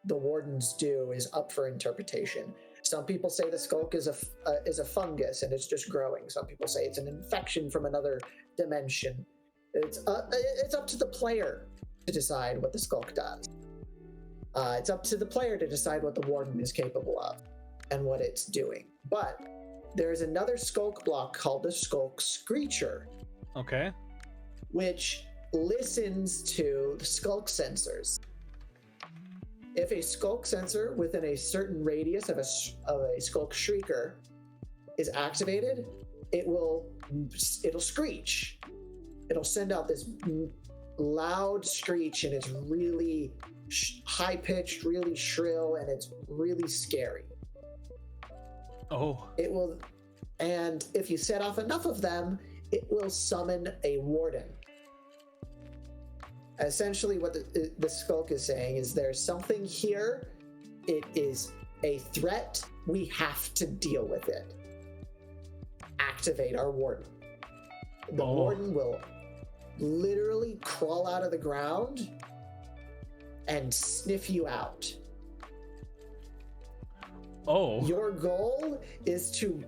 the wardens do is up for interpretation. Some people say the skulk is a fungus and it's just growing. Some people say it's an infection from another dimension. It's up to the player to decide what the skulk does. It's up to the player to decide what the warden is capable of and what it's doing. But there is another skulk block called the skulk screecher. Okay. Which listens to the skulk sensors. If a skulk sensor within a certain radius of a skulk shrieker is activated, it'll screech. It'll send out this loud screech, and it's really high-pitched, really shrill, and it's really scary. Oh. It will, and if you set off enough of them, it will summon a warden. Essentially, what the skulk is saying is there's something here. It is a threat. We have to deal with it. Activate our warden. The warden will literally crawl out of the ground and sniff you out. Oh. Your goal is to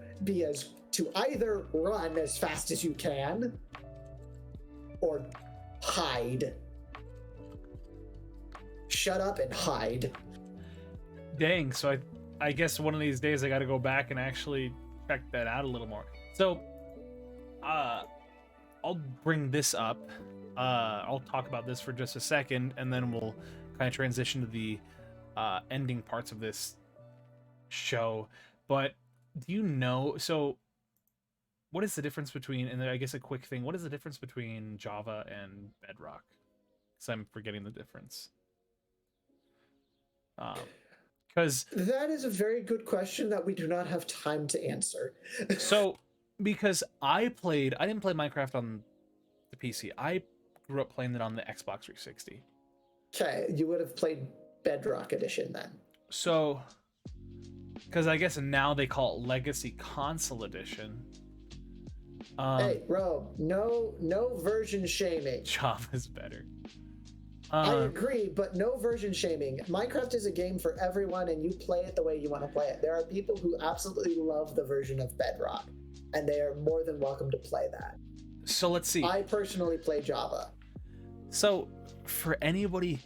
either run as fast as you can or hide. Shut up and hide. Dang, so I guess one of these days I got to go back and actually check that out a little more. So I'll bring this up. I'll talk about this for just a second, and then we'll kind of transition to the ending parts of this show. But do you know, so what is the difference between, and I guess a quick thing, what is the difference between Java and Bedrock? Because I'm forgetting the difference. Because that is a very good question that we do not have time to answer. So, because I didn't play Minecraft on the PC. I grew up playing it on the Xbox 360. Okay, you would have played Bedrock Edition then. So, because I guess now they call it Legacy Console Edition. Hey, bro, no version shaming. Java's better. I agree, but no version shaming. Minecraft is a game for everyone, and you play it the way you want to play it. There are people who absolutely love the version of Bedrock, and they are more than welcome to play that. So let's see. I personally play Java. So for anybody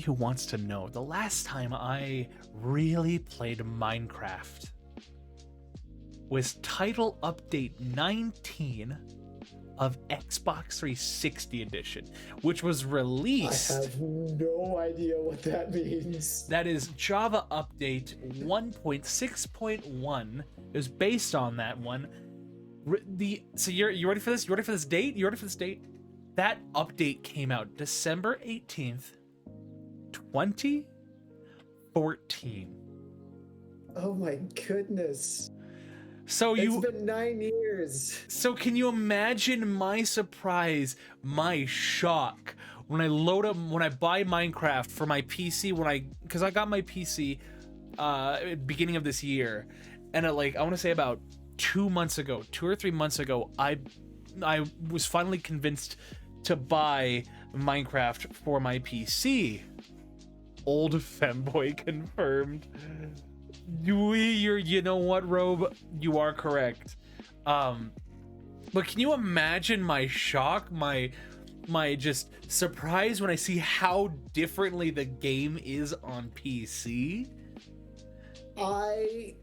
who wants to know, the last time I really played Minecraft was Title Update 19 of Xbox 360 edition, which was released. I have no idea what that means. That is Java Update 1.6.1. It was based on that one. So you ready for this? You ready for this date? You ready for this date? That update came out December 18th, 2014. Oh my goodness. So It's been 9 years. So can you imagine my surprise, my shock when I buy Minecraft for my PC because I got my PC beginning of this year, and I want to say about 2 or 3 months ago, I was finally convinced to buy Minecraft for my PC. Old femboy confirmed. You know what, Robe? You are correct. But can you imagine my shock, my just surprise when I see how differently the game is on PC? I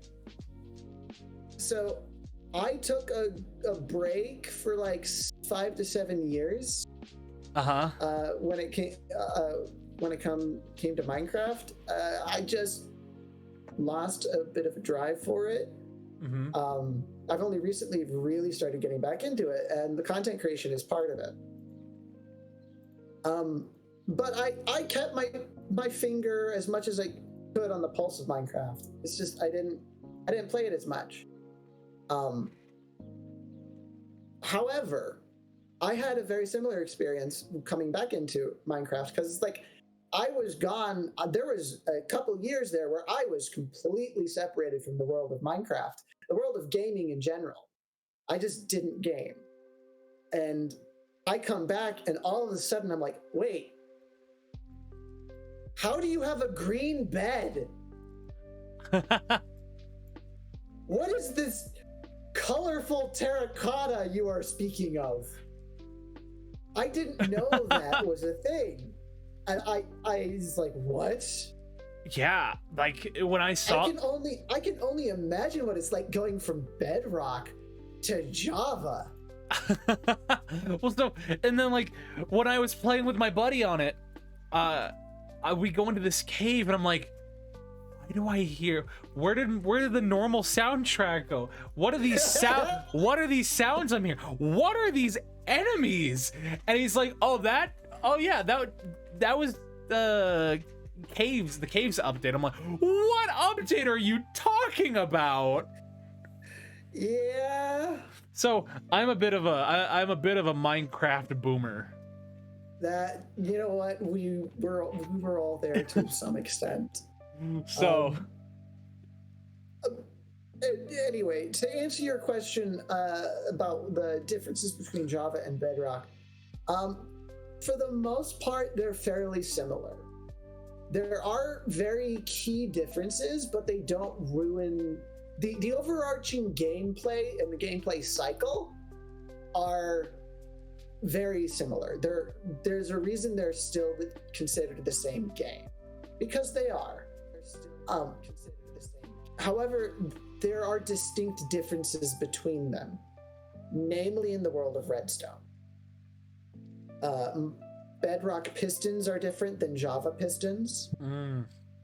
took a break for like 5 to 7 years. When it came to Minecraft, I just lost a bit of a drive for it. I've only recently really started getting back into it, and the content creation is part of it. But I kept my finger as much as I could on the pulse of Minecraft. It's just I didn't play it as much. However, I had a very similar experience coming back into Minecraft, because it's like I was gone. There was a couple years there where I was completely separated from the world of Minecraft, the world of gaming in general. I just didn't game. And I come back, and all of a sudden I'm like, wait, how do you have a green bed? What is this colorful terracotta you are speaking of? I didn't know that was a thing. And I was like, what? Yeah, like when I saw, I can only imagine what it's like going from Bedrock to Java. Well, so, and then like when I was playing with my buddy on it, we go into this cave, and I'm like, why do I hear? Where did the normal soundtrack go? What are these sounds I'm hearing? What are these enemies? And he's like, oh yeah, that was the caves update. I'm like, what update are you talking about? Yeah. So I'm a bit of a Minecraft boomer. That, you know what, we were all there to some extent. So anyway, to answer your question about the differences between Java and Bedrock, for the most part, they're fairly similar. There are very key differences, but they don't ruin the overarching gameplay, and the gameplay cycle are very similar. There's a reason they're still considered the same game, because they are. They're still considered the same. However, there are distinct differences between them, namely in the world of Redstone. Bedrock pistons are different than Java pistons.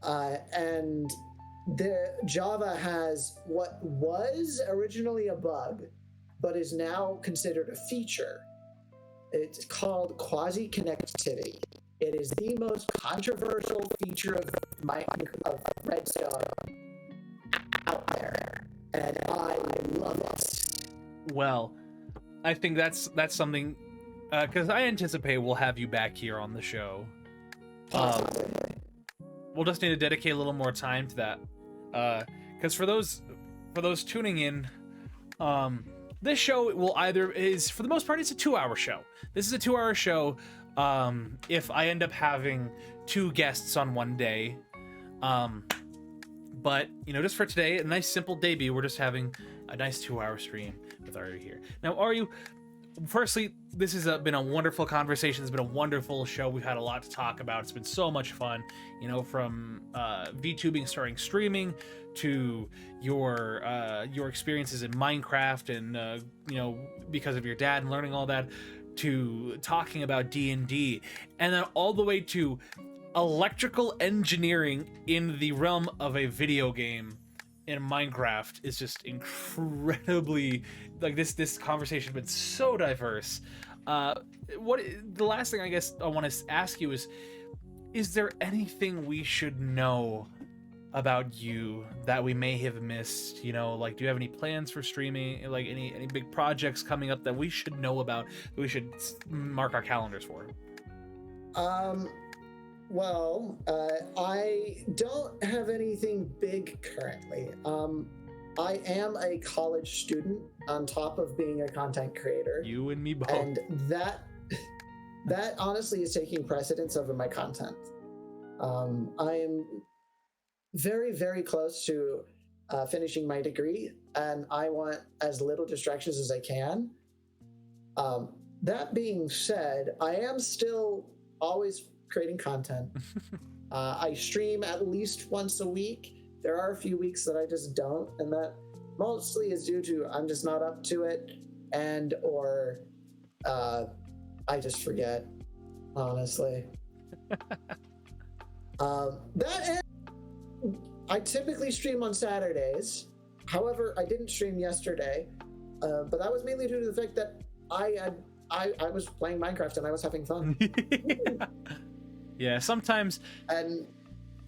And the Java has what was originally a bug, but is now considered a feature. It's called quasi-connectivity. It is the most controversial feature of Redstone out there, and I love it. Well, I think that's something, because I anticipate we'll have you back here on the show. We'll just need to dedicate a little more time to that, because for those tuning in, this show for the most part, it's a 2-hour show. This is a 2-hour show. If I end up having 2 guests on one day, but just for today, a nice simple debut. We're just having a nice 2-hour stream with Aryu here. Now, Aryu, firstly, this has been a wonderful conversation. It's been a wonderful show. We've had a lot to talk about. It's been so much fun, from VTubing, starting streaming, to your experiences in Minecraft, and because of your dad and learning all that, to talking about D&D, and then all the way to electrical engineering in the realm of a video game in Minecraft is just incredibly, like, this conversation has been so diverse. The last thing I guess I want to ask you is there anything we should know about you that we may have missed? You know, like, do you have any plans for streaming? Like, any big projects coming up that we should know about, that we should mark our calendars for? Well, I don't have anything big currently. I am a college student on top of being a content creator. You and me both. And that honestly is taking precedence over my content. I am very, very close to finishing my degree, and I want as little distractions as I can. That being said, I am still always creating content. I stream at least once a week. There are a few weeks that I just don't, and that mostly is due to I'm just not up to it, and or I just forget, honestly. I typically stream on Saturdays. However, I didn't stream yesterday, but that was mainly due to the fact that I was playing Minecraft and I was having fun. Yeah, sometimes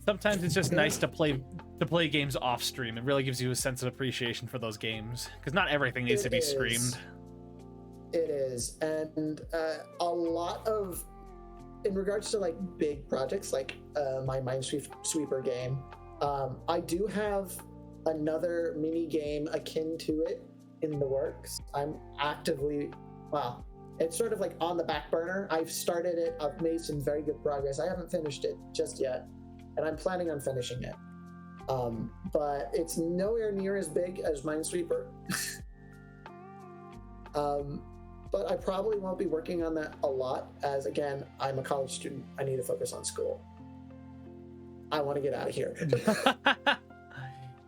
it's just nice to play games off stream. It really gives you a sense of appreciation for those games, because not everything needs to be streamed. It is, and a lot of, in regards to like big projects like my Minesweeper game, I do have another mini game akin to it in the works. I'm actively, well, it's sort of like on the back burner. I've started it. I've made some very good progress. I haven't finished it just yet, and I'm planning on finishing it. But it's nowhere near as big as Minesweeper. But I probably won't be working on that a lot, as again, I'm a college student. I need to focus on school. I want to get out of here.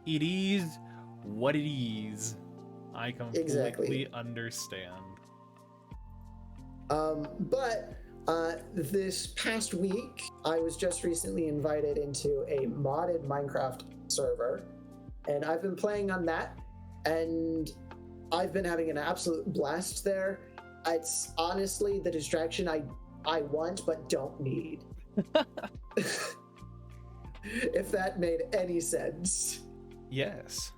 It is what it is. I completely understand. But this past week, I was just recently invited into a modded Minecraft server, and I've been playing on that, and I've been having an absolute blast there. It's honestly the distraction I want but don't need. If that made any sense. Yes.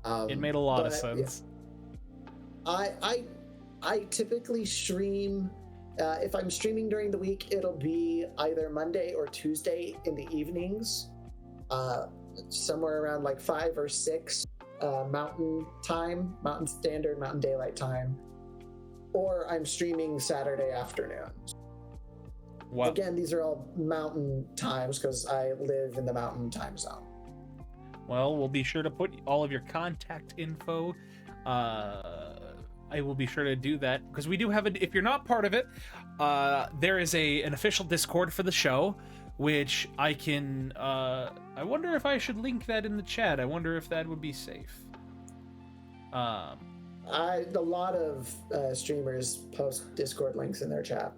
It made a lot of sense. Yeah. I typically stream, if I'm streaming during the week, it'll be either Monday or Tuesday in the evenings, somewhere around like 5 or 6 Mountain time, Mountain Standard, Mountain Daylight time, or I'm streaming Saturday afternoons. Wow. Again, these are all Mountain times because I live in the Mountain time zone. Well, we'll be sure to put all of your contact info. I will be sure to do that, because we do have it. If you're not part of it, there is an official Discord for the show, which I can. I wonder if I should link that in the chat. I wonder if that would be safe. A lot of streamers post Discord links in their chat.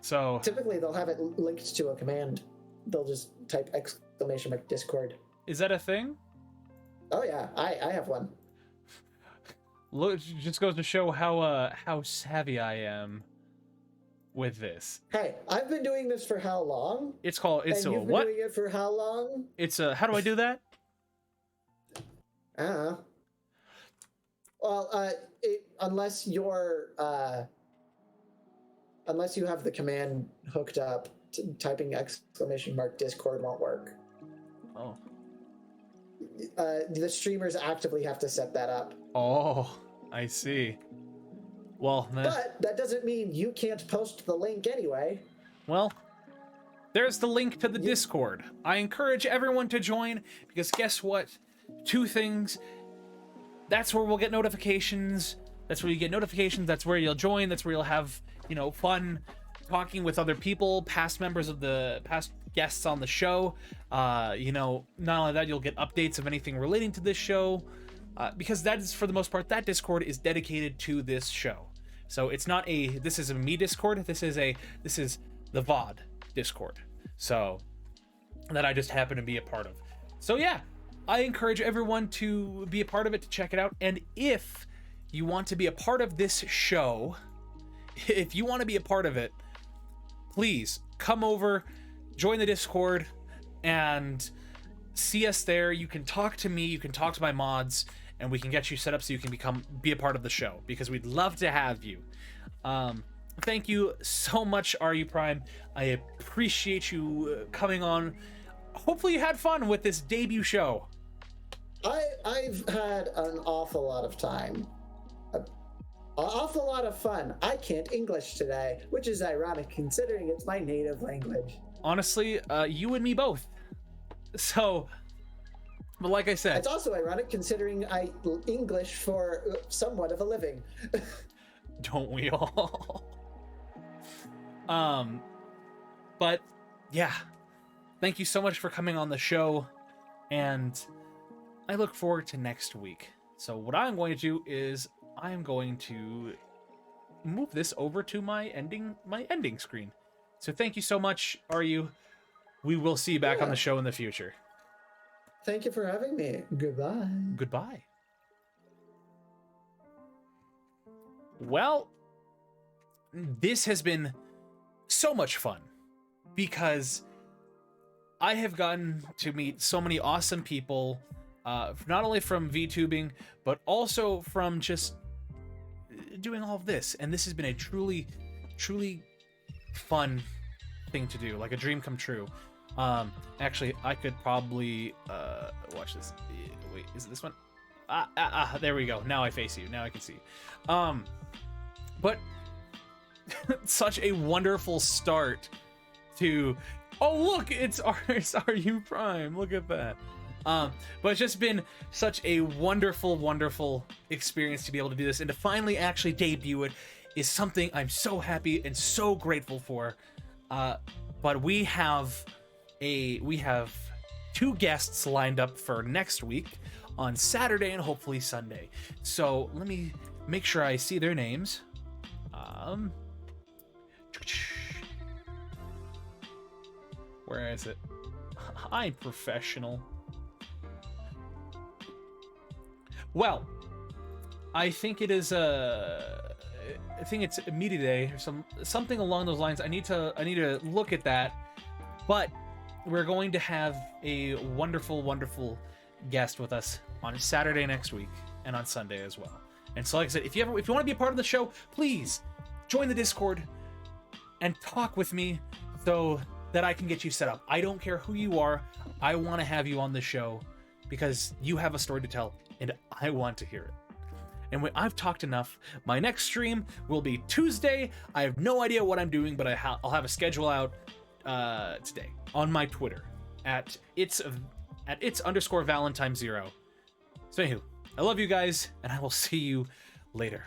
So typically they'll have it linked to a command. They'll just type !Discord. Is that a thing? Oh yeah, I have one. Look, it just goes to show how savvy I am with this. Hey, I've been doing this for how long? It's and a you've been what? doing it for how long? It's a, how do I do that? Well, unless you have the command hooked up, typing !Discord won't work. Oh. The streamers actively have to set that up. Oh, I see. Well, but that doesn't mean you can't post the link anyway. Well, there's the link to the Discord. I encourage everyone to join, because guess what? 2 things. That's where we'll get notifications. That's where you get notifications. That's where you'll join. That's where you'll have, fun talking with other people, past guests on the show. Not only that, you'll get updates of anything relating to this show. Because that is, for the most part, that Discord is dedicated to this show. So it's not this is a me Discord. This is the VOD Discord. So that I just happen to be a part of. So yeah, I encourage everyone to be a part of it, to check it out. And if you want to be a part of this show, if you want to be a part of it, please come over join the Discord and see us there. You can talk to me, you can talk to my mods, and we can get you set up so you can be a part of the show, because we'd love to have you. Thank you so much, RUPrime. I appreciate you coming on. Hopefully you had fun with this debut show. I've had an awful lot of time. An awful lot of fun. I can't English today, which is ironic considering it's my native language. Honestly, you and me both. So, but like I said, it's also ironic considering I English for somewhat of a living. Don't we all? But yeah, thank you so much for coming on the show, and I look forward to next week. So what I'm going to do is I'm going to move this over to my ending screen. So thank you so much, RU. We will see you back on the show in the future. Thank you for having me. Goodbye. Goodbye. Well, this has been so much fun because I have gotten to meet so many awesome people, not only from VTubing, but also from just doing all of this. And this has been a truly, truly fun thing to do, like a dream come true. Actually, I could probably watch this. Wait, is it this one? There we go. Now I face you. Now I can see. But such a wonderful start to. Oh look, it's RUPrime. Look at that. But it's just been such a wonderful, wonderful experience to be able to do this, and to finally actually debut it is something I'm so happy and so grateful for. But we have 2 guests lined up for next week on Saturday and hopefully Sunday. So let me make sure I see their names. Where is it? I'm professional. Well, I think it is I think it's Media Day or something along those lines. I need to look at that. But we're going to have a wonderful, wonderful guest with us on Saturday next week and on Sunday as well. And so, like I said, if you want to be a part of the show, please join the Discord and talk with me so that I can get you set up. I don't care who you are. I want to have you on the show because you have a story to tell and I want to hear it. And when I've talked enough, my next stream will be Tuesday. I have no idea what I'm doing, but I'll have a schedule out today on my Twitter at its_Valentine0. So anywho, I love you guys, and I will see you later.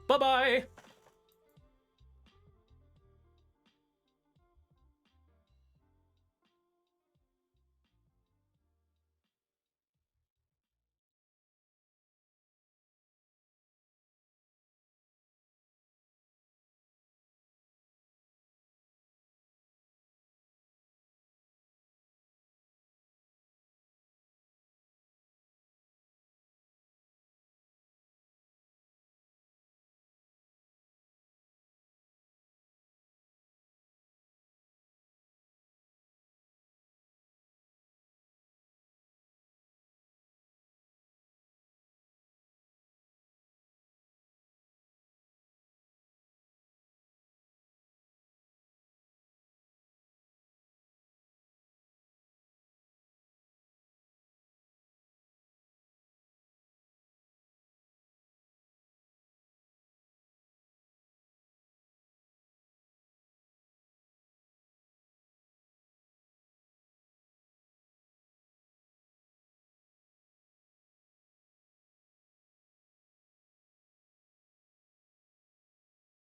Bye-bye!